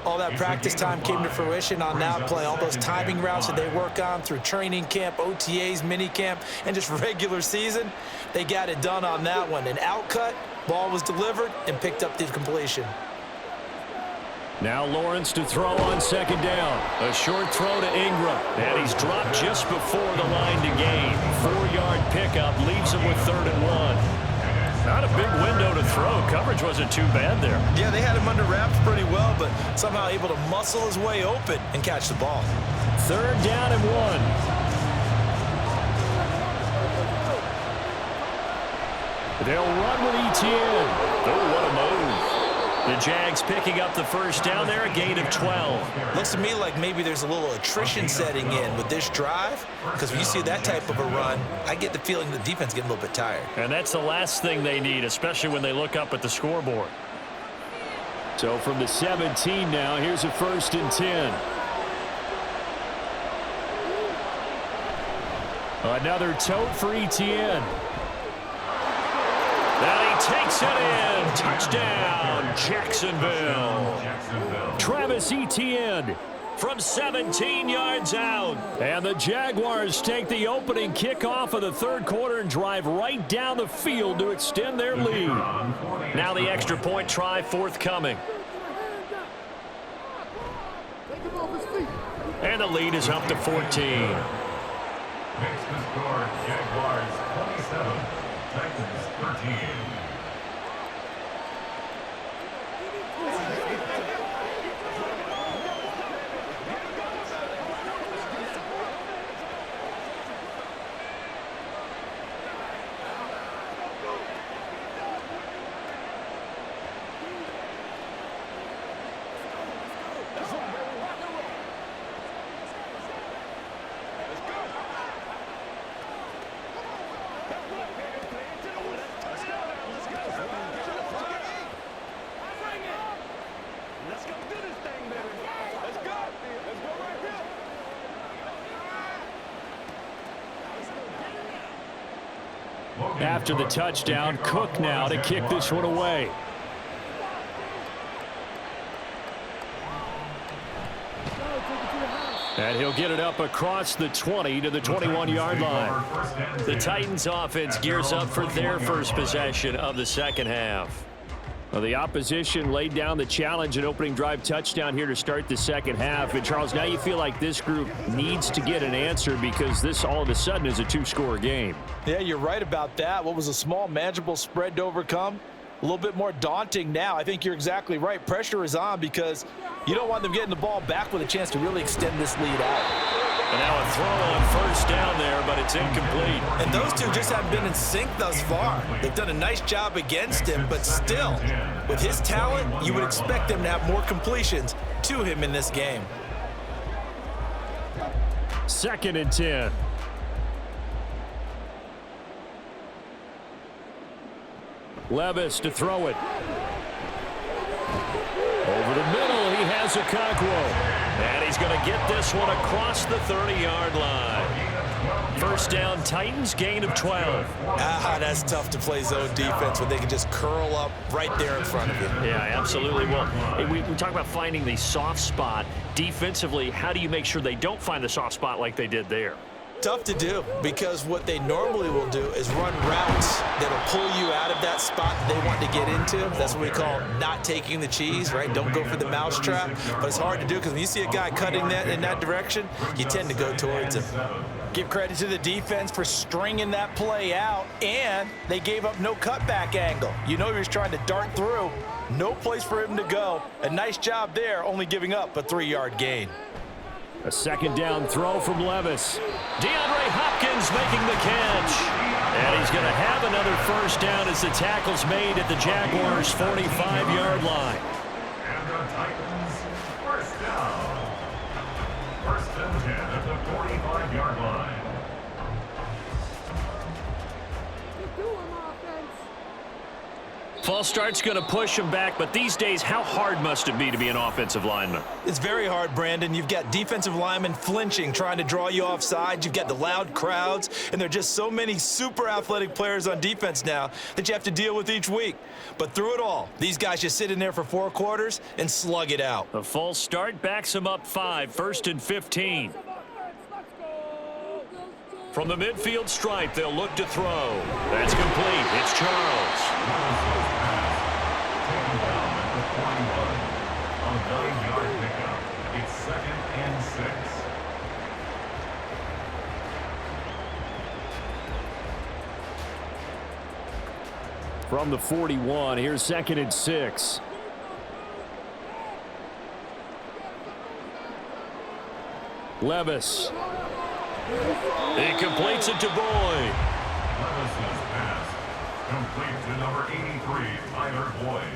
All that practice time came to fruition on that play. All those timing routes that they work on through training camp, OTAs, mini camp, and just regular season, they got it done on that one. An outcut, ball was delivered, and picked up the completion. Now Lawrence to throw on second down. A short throw to Ingram. And he's dropped just before the line to gain. 4-yard pickup leaves him with 3rd and 1. Not a big window to throw. Coverage wasn't too bad there. Yeah, they had him under wraps pretty well, but somehow able to muscle his way open and catch the ball. 3rd down and 1. They'll run with Etienne. Oh, what a move. The Jags picking up the first down there, a gain of 12. Looks to me like maybe there's a little attrition setting in with this drive, because when you see that type of a run, I get the feeling the defense getting a little bit tired. And that's the last thing they need, especially when they look up at the scoreboard. So from the 17 now, here's a 1st and 10. Another tote for Etienne. Now he takes it in. Touchdown, Jacksonville. Travis Etienne. from 17 yards out. And the Jaguars take the opening kickoff of the third quarter and drive right down the field to extend their lead. Now the extra point try forthcoming. And the lead is up to 14. Makes the score Jaguars 27, Titans 13. After the touchdown, Cook now to kick this one away. And he'll get it up across the 20 to the 21-yard line. The Titans offense gears up for their first possession of the second half. Well, the opposition laid down the challenge, an opening drive touchdown here to start the second half. And, Charles, now you feel like this group needs to get an answer because this all of a sudden is a two-score game. Yeah, you're right about that. What was a small, manageable spread to overcome? A little bit more daunting now. I think you're exactly right. Pressure is on because you don't want them getting the ball back with a chance to really extend this lead out. And now a throw on first down there, but it's incomplete. And those two just haven't been in sync thus far. They've done a nice job against him, but still, with his talent, you would expect them to have more completions to him in this game. 2nd and 10. Levis to throw it. Over the middle, he has Okonkwo. And he's going to get this one across the 30-yard line. First down, Titans, gain of 12. That's tough to play zone defense when they can just curl up right there in front of you. Yeah, absolutely. Well, we talk about finding the soft spot. Defensively, how do you make sure they don't find the soft spot like they did there? Tough to do because what they normally will do is run routes that'll pull you out of that spot that they want to get into. That's what we call not taking the cheese, right? Don't go for the mousetrap. But it's hard to do because when you see a guy cutting that in that direction, you tend to go towards him. Give credit to the defense for stringing that play out, and they gave up no cutback angle. You know he was trying to dart through. No place for him to go. A nice job there, only giving up a 3-yard gain. A second down throw from Levis. DeAndre Hopkins making the catch. And he's going to have another first down as the tackle's made at the Jaguars' 45-yard line. And the Titans, first down. 1st and 10 at the 45-yard line. False start's going to push him back, but these days, how hard must it be to be an offensive lineman? It's very hard, Brandon. You've got defensive linemen flinching, trying to draw you offside. You've got the loud crowds, and there are just so many super athletic players on defense now that you have to deal with each week. But through it all, these guys just sit in there for 4 quarters and slug it out. A false start backs him up 5, 1st and 15. From the midfield stripe, they'll look to throw. That's complete. It's Charles. Taken down at the 41. A 9-yard pickup. It's 2nd and 6. From the 41, here's 2nd and 6. Levis. He completes it to Boyd. Levis's pass complete to number 83, Tyler Boyd.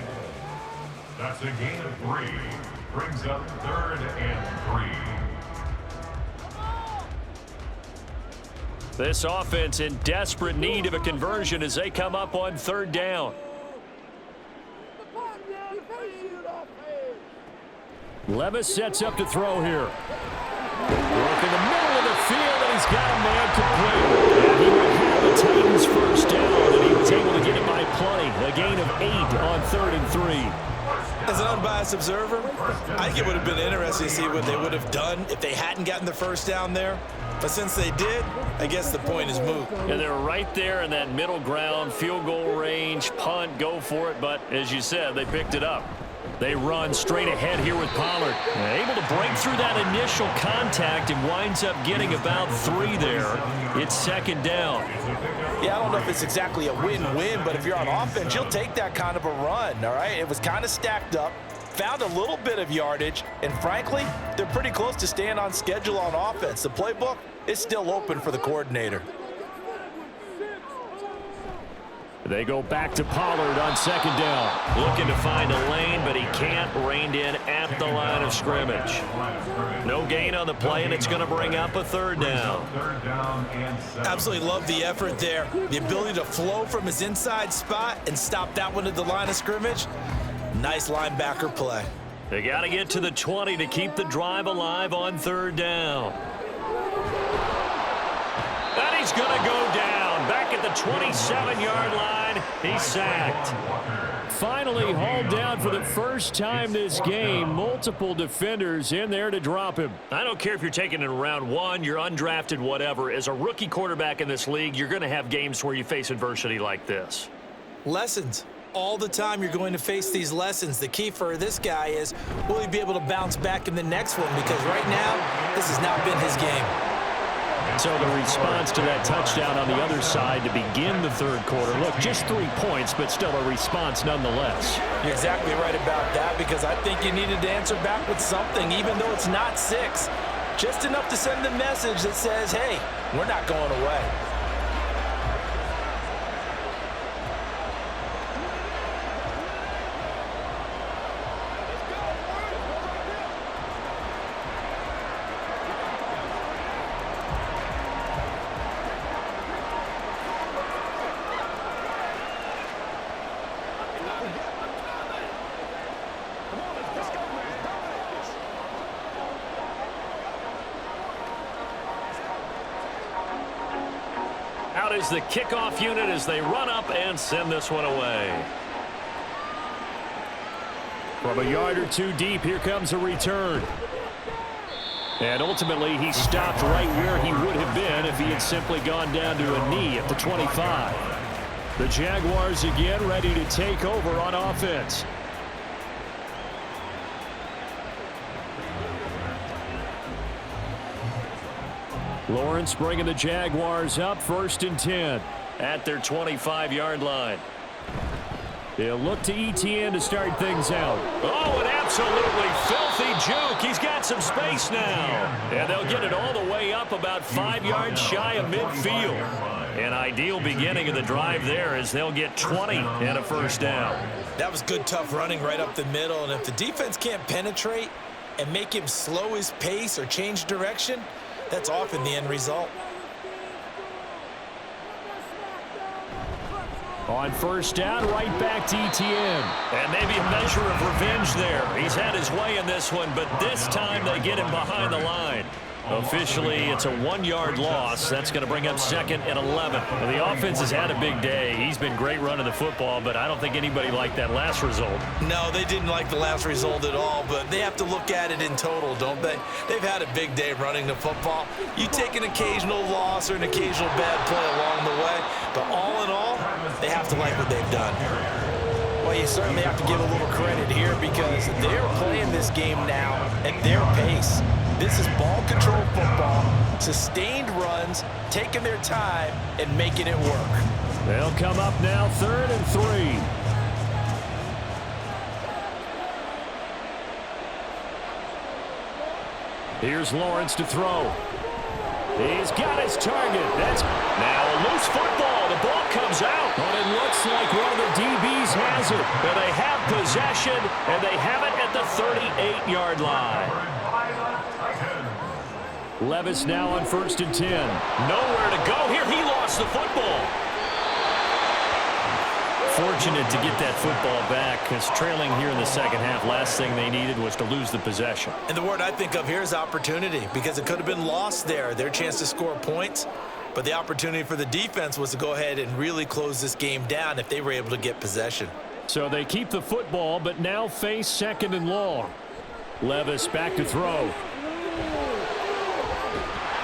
That's a gain of 3. Brings up 3rd and 3. This offense in desperate need of a conversion as they come up on 3rd down. Levis sets up to throw here. Work in the middle of the field, and he's got a man complete. And he will have a Titans first down, and he was able to get it by plenty. A gain of 8 on 3rd and 3. As an unbiased observer, I think it would have been interesting to see what they would have done if they hadn't gotten the first down there. But since they did, I guess the point is moot. And they're right there in that middle ground, field goal range, punt, go for it. But as you said, they picked it up. They run straight ahead here with Pollard. Able to break through that initial contact and winds up getting about 3 there. It's 2nd down. Yeah, I don't know if it's exactly a win-win, but if you're on offense, you'll take that kind of a run, all right? It was kind of stacked up, found a little bit of yardage, and frankly, they're pretty close to staying on schedule on offense. The playbook is still open for the coordinator. They go back to Pollard on 2nd down. Looking to find a lane, but he can't. Reined in at the line of scrimmage. No gain on the play, and it's going to bring up a 3rd down. Absolutely love the effort there. The ability to flow from his inside spot and stop that one at the line of scrimmage. Nice linebacker play. They got to get to the 20 to keep the drive alive on 3rd down. And he's going to go down. Back at the 27-yard line, he's sacked. Finally hauled down for the first time this game. Multiple defenders in there to drop him. I don't care if you're taking it in round 1, you're undrafted, whatever. As a rookie quarterback in this league, you're going to have games where you face adversity like this. Lessons. All the time you're going to face these lessons. The key for this guy is, will he be able to bounce back in the next one? Because right now, this has not been his game. So the response to that touchdown on the other side to begin the 3rd quarter. Look, just 3 points, but still a response nonetheless. You're exactly right about that, because I think you needed to answer back with something, even though it's not 6. Just enough to send the message that says, hey, we're not going away. Out is the kickoff unit as they run up and send this one away. From a yard or 2 deep, here comes a return. And ultimately, he stopped right where he would have been if he had simply gone down to a knee at the 25. The Jaguars again ready to take over on offense. Lawrence bringing the Jaguars up 1st and 10 at their 25-yard line. They'll look to ETN to start things out. Oh, an absolutely filthy juke. He's got some space now. And they'll get it all the way up about 5 yards shy of midfield. An ideal beginning of the drive there as they'll get 20 and a 1st down. That was good, tough running right up the middle. And if the defense can't penetrate and make him slow his pace or change direction, that's often the end result. On 1st down, right back to ETN. And maybe a measure of revenge there. He's had his way in this one, but this time they get him behind the line. Officially, it's a 1-yard loss. That's going to bring up 2nd and 11. Well, the offense has had a big day. He's been great running the football, but I don't think anybody liked that last result. No, they didn't like the last result at all, but they have to look at it in total, don't they? They've had a big day running the football. You take an occasional loss or an occasional bad play along the way, but all in all, they have to like what they've done. Well, you certainly have to give a little credit here because they're playing this game now at their pace. This is ball control football, sustained runs, taking their time, and making it work. They'll come up now 3rd and 3. Here's Lawrence to throw. He's got his target. That's now a loose football. The ball comes out. But it looks like one of the DBs has it. But they have possession, and they have it at the 38-yard line. Levis now on 1st and 10. Nowhere to go here. He lost the football. Fortunate to get that football back because trailing here in the 2nd half, last thing they needed was to lose the possession. And the word I think of here is opportunity because it could have been lost there. Their chance to score points. But the opportunity for the defense was to go ahead and really close this game down if they were able to get possession. So they keep the football, but now face 2nd and long. Levis back to throw.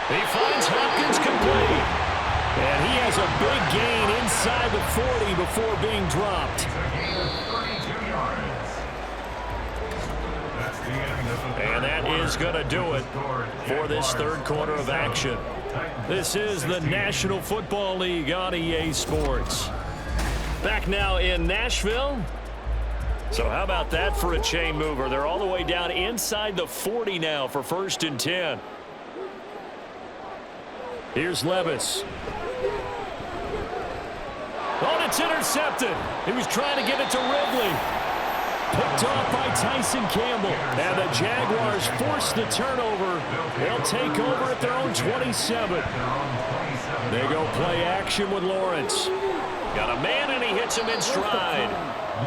He finds Hopkins complete. And he has a big gain inside the 40 before being dropped. And that is going to do it for this 3rd quarter of action. This is the National Football League on EA Sports. Back now in Nashville. So how about that for a chain mover? They're all the way down inside the 40 now for 1st and 10. Here's Levis. Oh, it's intercepted. He was trying to get it to Ridley. Picked off by Tyson Campbell. And the Jaguars force the turnover. They'll take over at their own 27. They go play action with Lawrence. Got a man, and he hits him in stride.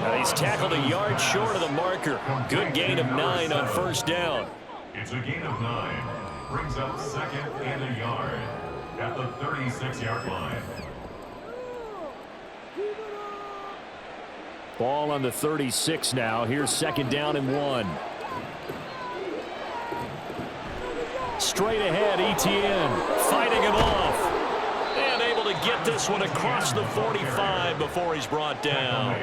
And he's tackled a yard short of the marker. Good gain of 9 on 1st down. It's a gain of 9. Brings up 2nd and a yard at the 36-yard line. Ball on the 36 now. Here's 2nd down and 1. Straight ahead, Etienne fighting him off. And able to get this one across the 45 before he's brought down.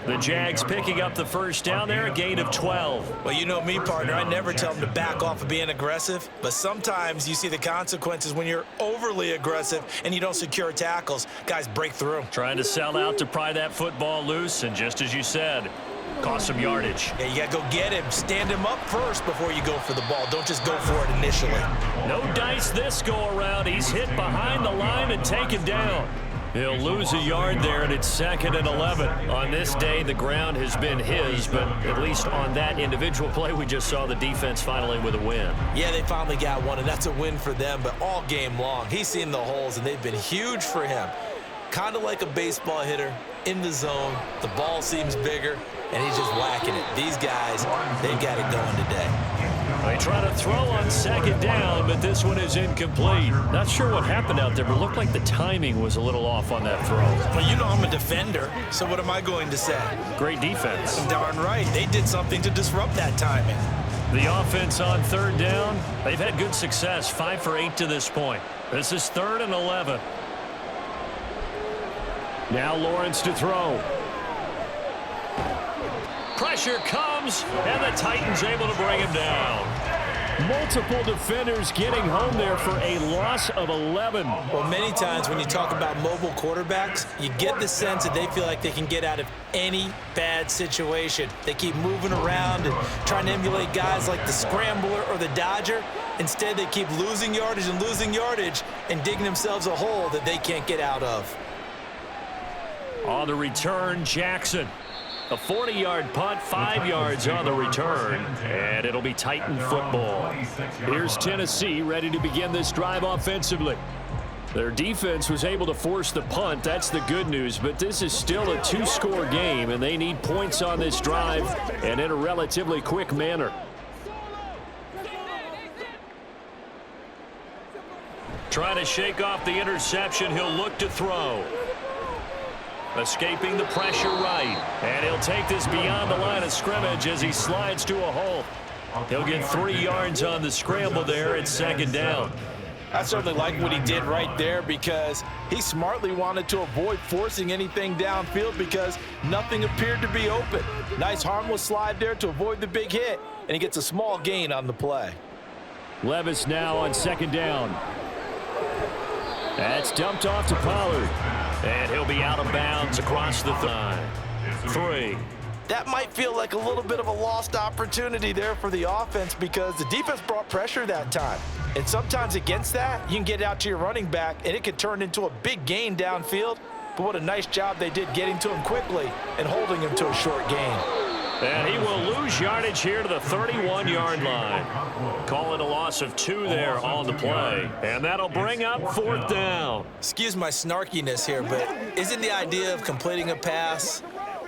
The Jags picking up the 1st down there, a gain of 12. Well, you know me, partner. I never tell them to back off of being aggressive, but sometimes you see the consequences when you're overly aggressive and you don't secure tackles. Guys break through. Trying to sell out to pry that football loose, and just as you said, cost some yardage. Yeah, you got to go get him. Stand him up first before you go for the ball. Don't just go for it initially. No dice this go-around. He's hit behind the line and taken down. He'll lose a yard there, and it's 2nd and 11. On this day, the ground has been his, but at least on that individual play, we just saw the defense finally with a win. Yeah, they finally got one, and that's a win for them, but all game long, he's seen the holes, and they've been huge for him. Kind of like a baseball hitter in the zone. The ball seems bigger, and he's just whacking it. These guys, they've got it going today. They try to throw on 2nd down, but this one is incomplete. Not sure what happened out there, but it looked like the timing was a little off on that throw. Well, you know I'm a defender, so what am I going to say? Great defense. Darn right. They did something to disrupt that timing. The offense on 3rd down, they've had good success, 5 for 8 to this point. This is 3rd and 11. Now Lawrence to throw. Pressure comes, and the Titans able to bring him down. Multiple defenders getting home there for a loss of 11. Well, many times when you talk about mobile quarterbacks, you get the sense that they feel like they can get out of any bad situation. They keep moving around and trying to emulate guys like the Scrambler or the Dodger. Instead, they keep losing yardage and digging themselves a hole that they can't get out of. On the return, Jackson. A 40-yard punt, 5 yards on the return, and it'll be Titan football. Here's Tennessee ready to begin this drive offensively. Their defense was able to force the punt. That's the good news, but this is still a 2-score game, and they need points on this drive and in a relatively quick manner. Trying to shake off the interception. He'll look to throw. Escaping the pressure right. And he'll take this beyond the line of scrimmage as he slides to a hole. He'll get 3 yards on the scramble there at 2nd down. I certainly like what he did right there because he smartly wanted to avoid forcing anything downfield because nothing appeared to be open. Nice harmless slide there to avoid the big hit, and he gets a small gain on the play. Levis now on 2nd down. That's dumped off to Pollard. And he'll be out of bounds across the 3. That might feel like a little bit of a lost opportunity there for the offense because the defense brought pressure that time. And sometimes against that, you can get out to your running back, and it can turn into a big gain downfield. But what a nice job they did getting to him quickly and holding him to a short gain. And he will lose yardage here to the 31-yard line. Call it a loss of 2 there on the play. And that'll bring up 4th down. Excuse my snarkiness here, but isn't the idea of completing a pass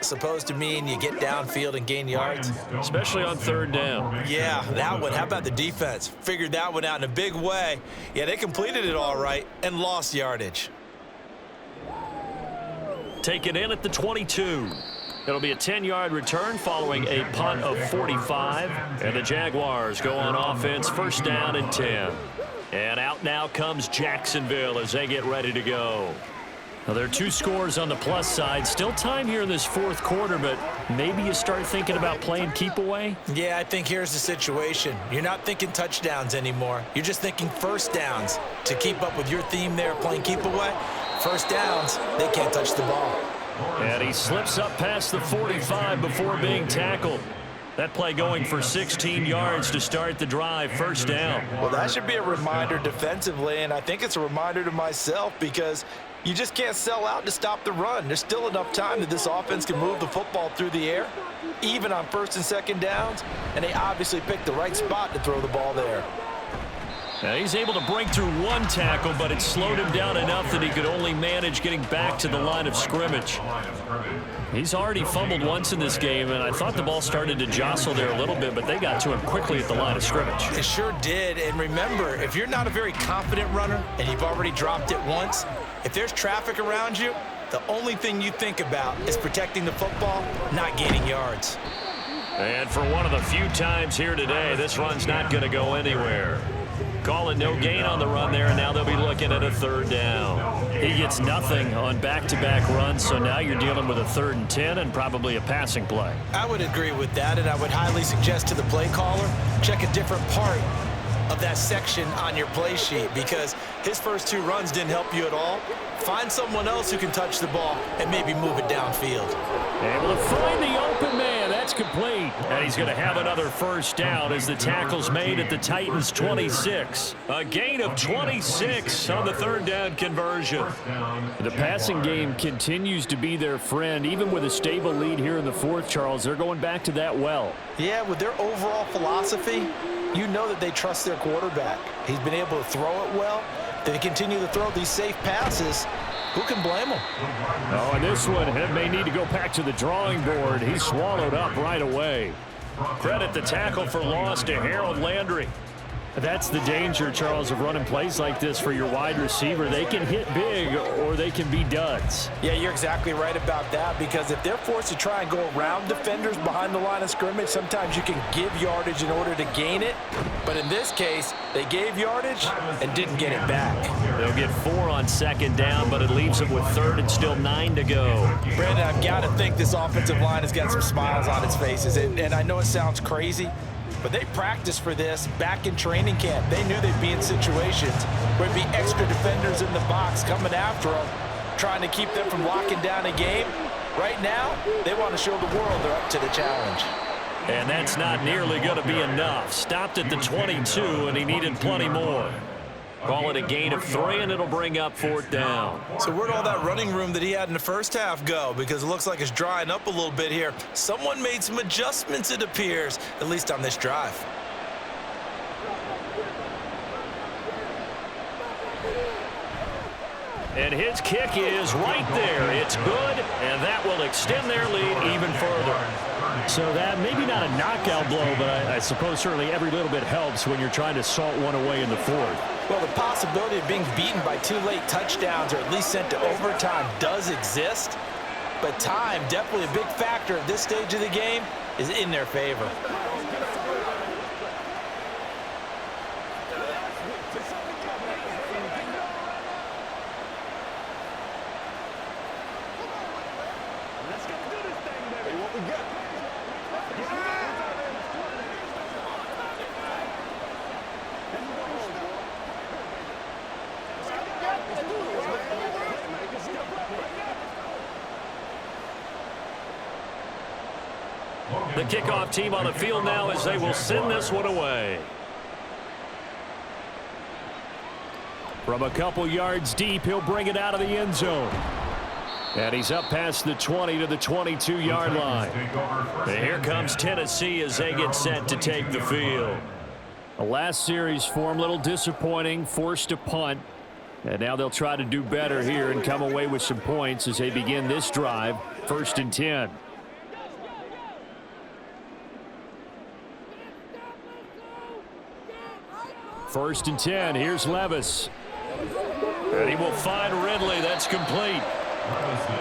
supposed to mean you get downfield and gain yards? Especially on third down. Yeah, that one. How about the defense? Figured that one out in a big way. Yeah, they completed it all right and lost yardage. Take it in at the 22. It'll be a 10-yard return following a punt of 45. And the Jaguars go on offense, first down and 10. And out now comes Jacksonville as they get ready to go. Now, there are 2 scores on the plus side. Still time here in this fourth quarter, but maybe you start thinking about playing keep away? Yeah, I think here's the situation. You're not thinking touchdowns anymore. You're just thinking first downs. To keep up with your theme there, playing keep away, first downs, they can't touch the ball. And he slips up past the 45 before being tackled. That play going for 16 yards to start the drive, first down. Well, that should be a reminder defensively, and I think it's a reminder to myself because you just can't sell out to stop the run. There's still enough time that this offense can move the football through the air, even on first and second downs, and they obviously picked the right spot to throw the ball there. Now he's able to break through 1 tackle, but it slowed him down enough that he could only manage getting back to the line of scrimmage. He's already fumbled once in this game, and I thought the ball started to jostle there a little bit, but they got to him quickly at the line of scrimmage. It sure did, and remember, if you're not a very confident runner and you've already dropped it once, if there's traffic around you, the only thing you think about is protecting the football, not gaining yards. And for one of the few times here today, this run's not going to go anywhere. Calling no gain on the run there, and now they'll be looking at a third down. He gets nothing on back-to-back runs, so now you're dealing with a 3rd and 10 and probably a passing play. I would agree with that, and I would highly suggest to the play caller, check a different part of that section on your play sheet because his first 2 runs didn't help you at all. Find someone else who can touch the ball and maybe move it downfield. Able to find the open man. That's complete. And he's going to have another first down as the tackle's made at the Titans' 26. A gain of 26 on the 3rd down conversion. The passing game continues to be their friend. Even with a stable lead here in the 4th, Charles, they're going back to that well. Yeah, with their overall philosophy, you know that they trust their quarterback. He's been able to throw it well. They continue to throw these safe passes. Who can blame them? Oh, and this one may need to go back to the drawing board. He's swallowed up right away. Credit the tackle for loss to Harold Landry. That's the danger, Charles, of running plays like this for your wide receiver. They can hit big or they can be duds. Yeah, you're exactly right about that because if they're forced to try and go around defenders behind the line of scrimmage, sometimes you can give yardage in order to gain it. But in this case, they gave yardage and didn't get it back. They'll get 4 on 2nd down, but it leaves them with 3rd and still 9 to go. Brandon, I've got to think this offensive line has got some smiles on its faces. And I know it sounds crazy, but they practiced for this back in training camp. They knew they'd be in situations where it'd be extra defenders in the box coming after them, trying to keep them from locking down a game. Right now, they want to show the world they're up to the challenge. And that's not nearly going to be enough. Stopped at the 22, and he needed plenty more. Call it a gain of 3, and it'll bring up 4th down. So where'd all that running room that he had in the first half go? Because it looks like it's drying up a little bit here. Someone made some adjustments, it appears, at least on this drive. And his kick is right there. It's good, and that will extend their lead even further. So that maybe not a knockout blow, but I suppose certainly every little bit helps when you're trying to salt one away in the 4th. Well, the possibility of being beaten by 2 late touchdowns or at least sent to overtime does exist, but time, definitely a big factor at this stage of the game, is in their favor. Let's go do this thing, baby. What we got? The kickoff team on the field now as they will send this one away. From a couple yards deep, he'll bring it out of the end zone. And he's up past the 20 to the 22-yard line. And here comes Tennessee as they get set to take the field. The last series for him, a little disappointing, forced a punt. And now they'll try to do better here and come away with some points as they begin this drive, 1st and 10. First and 10. Here's Levis. And he will find Ridley. That's complete.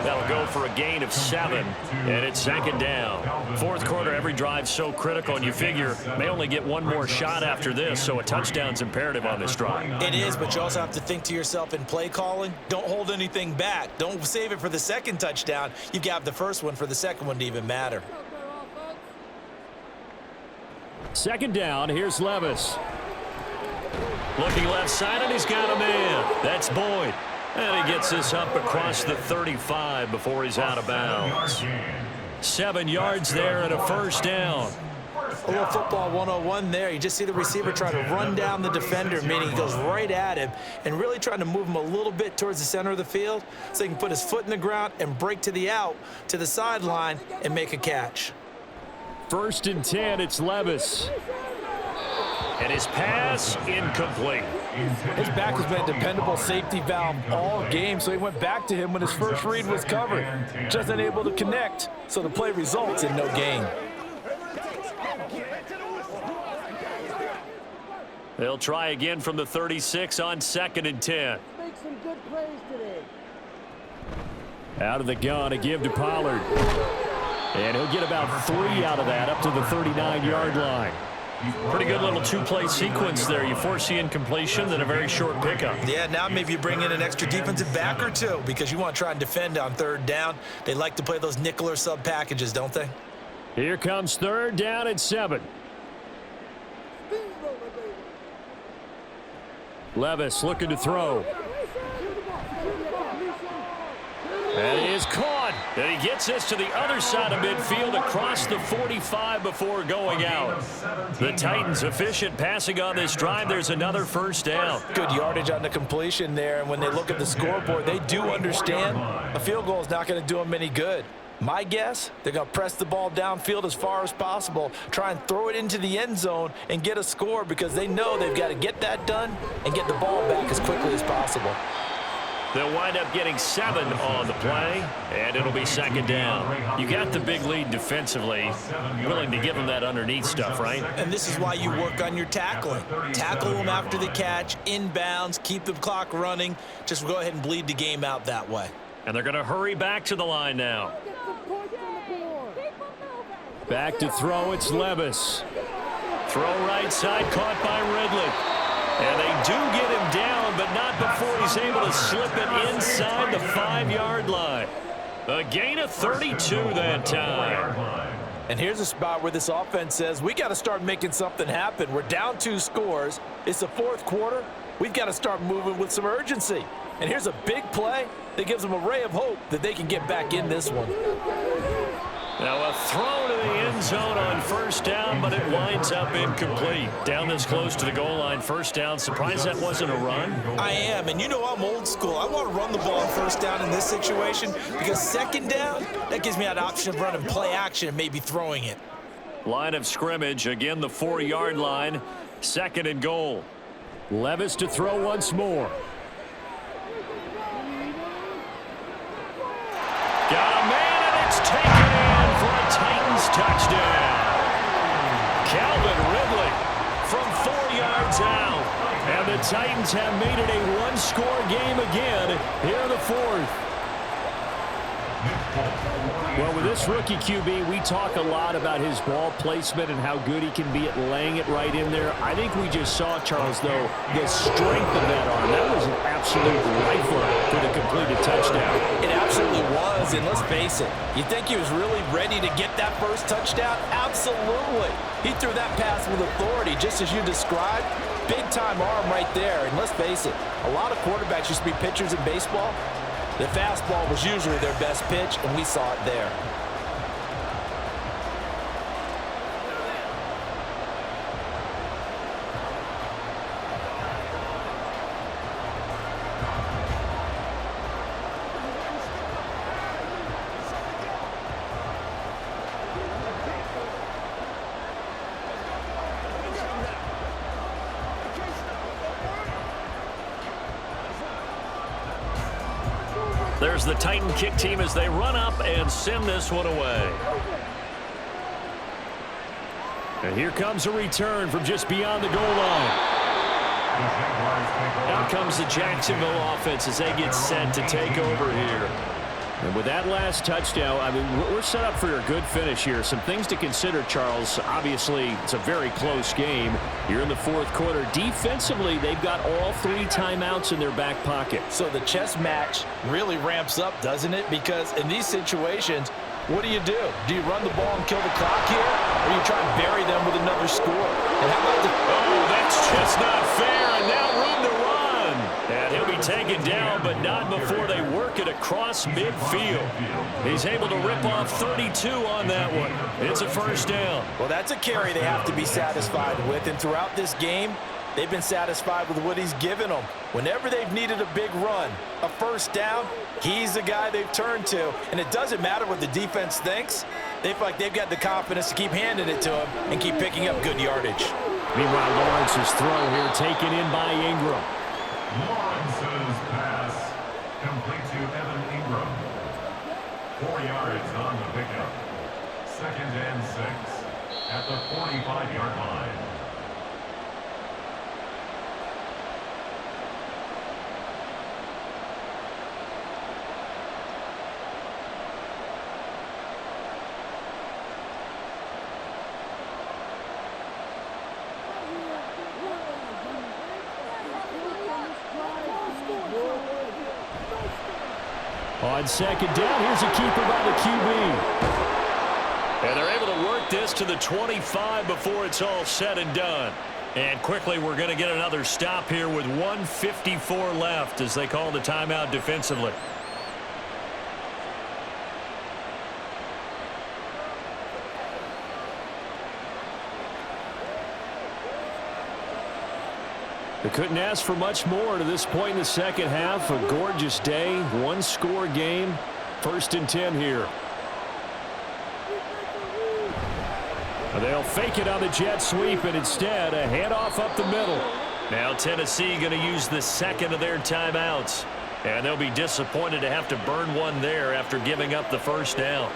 That'll go for a gain of 7, and it's second down. Fourth quarter, every drive so critical, and you figure may only get one more shot after this, so a touchdown's imperative on this drive. It is, but you also have to think to yourself in play calling, don't hold anything back. Don't save it for the second touchdown. You've got the first one for the second one to even matter. Second down, here's Levis. Looking left side, and he's got a man. That's Boyd. And he gets this up across the 35 before he's out of bounds. 7 yards there and a first down. A little football 101 there. You just see the receiver try to run down the defender, meaning he goes right at him and really trying to move him a little bit towards the center of the field so he can put his foot in the ground and break to the out, to the sideline, and make a catch. First and 10, it's Levis. And his pass incomplete. His back has been a dependable safety valve all game, so he went back to him when his first read was covered. Just unable to connect, so the play results in no gain. They'll try again from the 36 on second and 10. Make some good plays today. Out of the gun, a give to Pollard. And he'll get about 3 out of that up to the 39-yard line. Pretty good little two-play sequence there. You force the incompletion, then a very short pickup. Yeah, now maybe you bring in an extra defensive back or two because you want to try and defend on third down. They like to play those nickel or sub packages, don't they? Here comes third down at 7. Levis looking to throw. And he is caught. And he gets this to the other side of midfield across the 45 before going out. The Titans efficient passing on this drive. There's another first down. Good yardage on the completion there, and when they look at the scoreboard, they do understand a field goal is not going to do them any good. My guess, they're going to press the ball downfield as far as possible, try and throw it into the end zone and get a score because they know they've got to get that done and get the ball back as quickly as possible. They'll wind up getting 7 on the play, and it'll be second down. You got the big lead defensively, willing to give them that underneath stuff, right? And this is why you work on your tackling. Tackle them after the catch, inbounds, keep the clock running. Just go ahead and bleed the game out that way. And they're going to hurry back to the line now. Back to throw, it's Levis. Throw right side, caught by Ridley. And they do get him down, but not before he's able to slip it inside the 5-yard line. A gain of 32 that time. And here's a spot where this offense says, we got to start making something happen. We're down 2 scores. It's the fourth quarter. We've got to start moving with some urgency. And here's a big play that gives them a ray of hope that they can get back in this one. Now a throw to the end zone on first down, but it winds up incomplete. Down this close to the goal line, first down. Surprised that wasn't a run? I am, and you know I'm old school. I want to run the ball on first down in this situation because second down, that gives me that option of running play action and maybe throwing it. Line of scrimmage, again the 4-yard line, second and goal. Levis to throw once more. Got a man, and it's taken in for a Titans touchdown. Calvin Ridley from 4 yards out. And the Titans have made it a one-score game again here in the fourth. Well, with this rookie QB, we talk a lot about his ball placement and how good he can be at laying it right in there. I think we just saw, Charles, though, the strength of that arm. That was an absolute rifle for the completed touchdown. It absolutely was, and let's face it, you think he was really ready to get that first touchdown? Absolutely. He threw that pass with authority, just as you described. Big-time arm right there, and let's face it, a lot of quarterbacks used to be pitchers in baseball. The fastball was usually their best pitch, and we saw it there. There's the Titan kick team as they run up and send this one away. And here comes a return from just beyond the goal line. Out comes the Jacksonville offense as they get set to take over here. And with that last touchdown, I mean, we're set up for a good finish here. Some things to consider, Charles. Obviously, it's a very close game. You're in the fourth quarter. Defensively, they've got all 3 timeouts in their back pocket. So the chess match really ramps up, doesn't it? Because in these situations, what do? Do you run the ball and kill the clock here? Or you try and bury them with another score? And how about the... Oh, that's just not fair. And now room to run. And he'll be taken down, but not before they work it across midfield. He's able to rip off 32 on that one. It's a first down. Well, that's a carry they have to be satisfied with. And throughout this game, they've been satisfied with what he's given them. Whenever they've needed a big run, a first down, he's the guy they've turned to. And it doesn't matter what the defense thinks. They feel like they've got the confidence to keep handing it to him and keep picking up good yardage. Meanwhile, Lawrence's throw here taken in by Ingram. Lawrence's pass complete to Evan Ingram. 4 yards on the pickup. 2nd and 6 at the 45-yard line. On second down, here's a keeper by the QB. And they're able to work this to the 25 before it's all said and done. And quickly, we're going to get another stop here with 1:54 left as they call the timeout defensively. They couldn't ask for much more to this point in the second half. A gorgeous day, 1-score game. 1st and 10 here. They'll fake it on the jet sweep, and instead a handoff up the middle. Now Tennessee going to use the 2nd of their timeouts. And they'll be disappointed to have to burn one there after giving up the first down.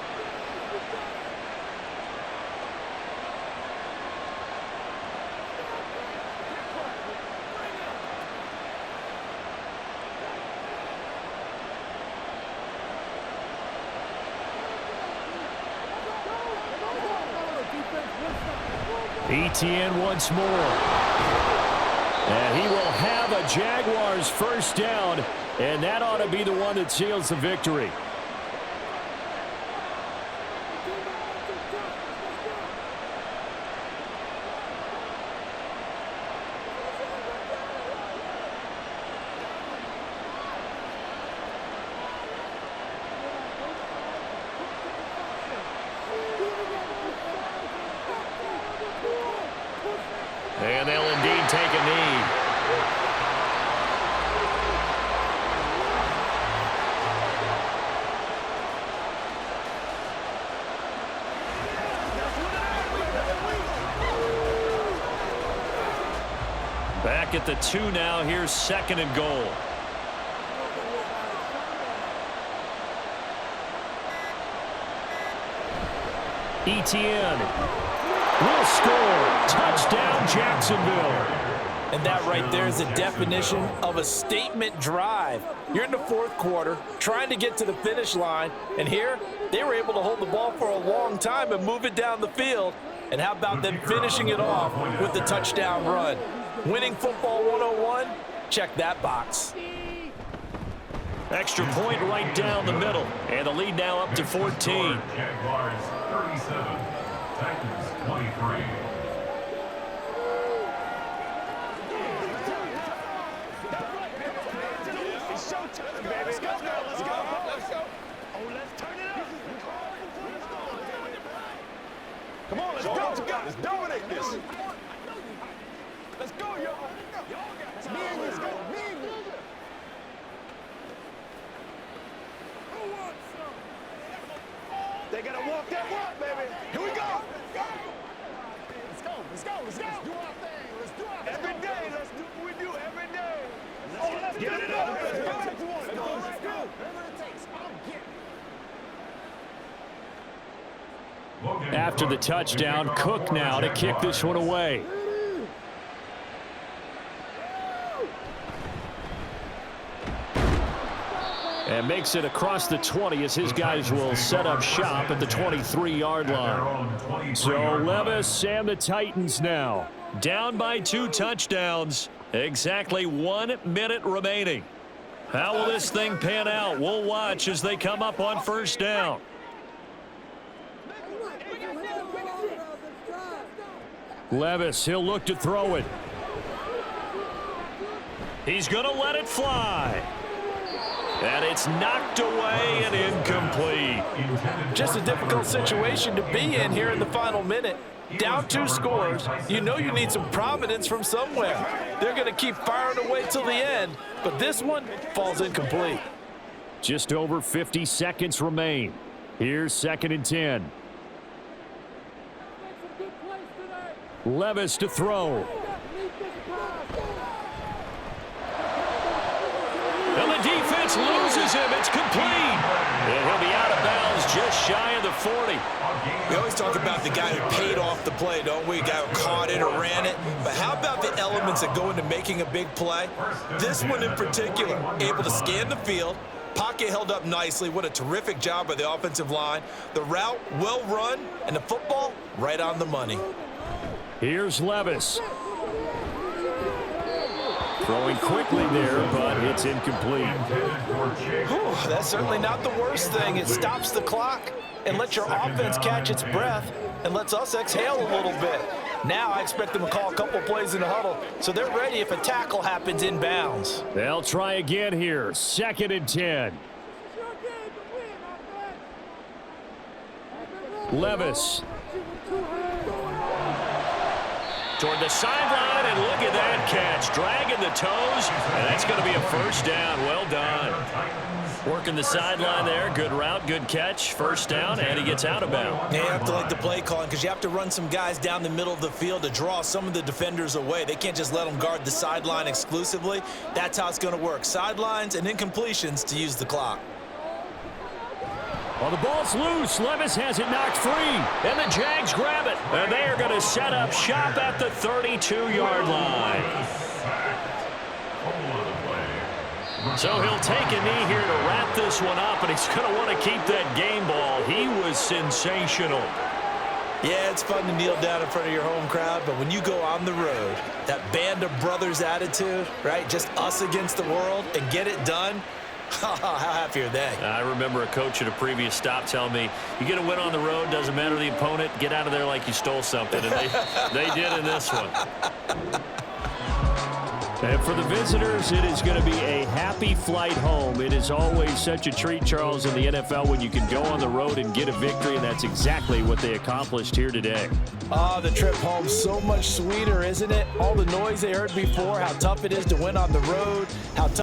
Etienne once more. And he will have a Jaguars first down, and that ought to be the one that seals the victory. And they'll indeed take a knee. Back at the 2 now. Here's 2nd and goal. Etienne will score. Touchdown, Jacksonville. And that right there is the definition of a statement drive. You're in the fourth quarter, trying to get to the finish line, and here they were able to hold the ball for a long time and move it down the field. And how about them finishing it off with the touchdown run? Winning football 101? Check that box. Extra point right down the middle, and the lead now up to 14. Jaguars 37, Titans 23. Let's go. Oh, let's turn it up. Come on, let's go. Let's dominate this. Let's go, y'all. Me and you. Me and you. They gotta walk that walk, baby. Here we go. Let's go. Let's do our thing. Let's do our thing. Every day, let's do what we do every day. Let's get it up. Let's go. Whatever it takes. I'll get it. After the touchdown, Cook now to kick this one away. And makes it across the 20 as his guys will set up shop at the 23-yard line. So Levis and the Titans now down by 2 touchdowns. Exactly 1 minute remaining. How will this thing pan out? We'll watch as they come up on first down. Levis, he'll look to throw it. He's going to let it fly. And it's knocked away and incomplete. Just a difficult situation to be in here in the final minute. Down 2 scores, you know you need some providence from somewhere. They're going to keep firing away till the end, but this one falls incomplete. Just over 50 seconds remain. Here's 2nd and 10. Levis to throw. And the defense loses him. It's complete. And he'll be out of bounds just shy of the 40. We always talk about the guy who paid off the play, don't we? The guy who caught it or ran it. But how about the elements that go into making a big play? This one in particular, able to scan the field, pocket held up nicely. What a terrific job by the offensive line. The route, well run, and the football, right on the money. Here's Levis. Throwing quickly there, but it's incomplete. Whew, that's certainly not the worst thing. It stops the clock and lets your offense catch its breath and lets us exhale a little bit. Now I expect them to call a couple plays in the huddle, so they're ready if a tackle happens in bounds. They'll try again here. 2nd and 10. Levis. Toward the sideline, and look at that catch. Dragging the toes, and that's going to be a first down. Well done. Working the sideline there. Good route, good catch. First down, and he gets out of bounds. Yeah, you have to like the play calling because you have to run some guys down the middle of the field to draw some of the defenders away. They can't just let them guard the sideline exclusively. That's how it's going to work. Sidelines and incompletions to use the clock. Well, the ball's loose. Levis has it knocked free. And the Jags grab it. And they are going to set up shop at the 32-yard line. So he'll take a knee here to wrap this one up, and he's going to want to keep that game ball. He was sensational. Yeah, it's fun to kneel down in front of your home crowd, but when you go on the road, that band of brothers attitude, right, just us against the world, and get it done, how happy are they? I remember a coach at a previous stop telling me, you get a win on the road, doesn't matter the opponent, get out of there like you stole something. And they did in this one. And for the visitors, it is going to be a happy flight home. It is always such a treat, Charles, in the NFL when you can go on the road and get a victory, and that's exactly what they accomplished here today. The trip home, so much sweeter, isn't it? All the noise they heard before, how tough it is to win on the road, how tough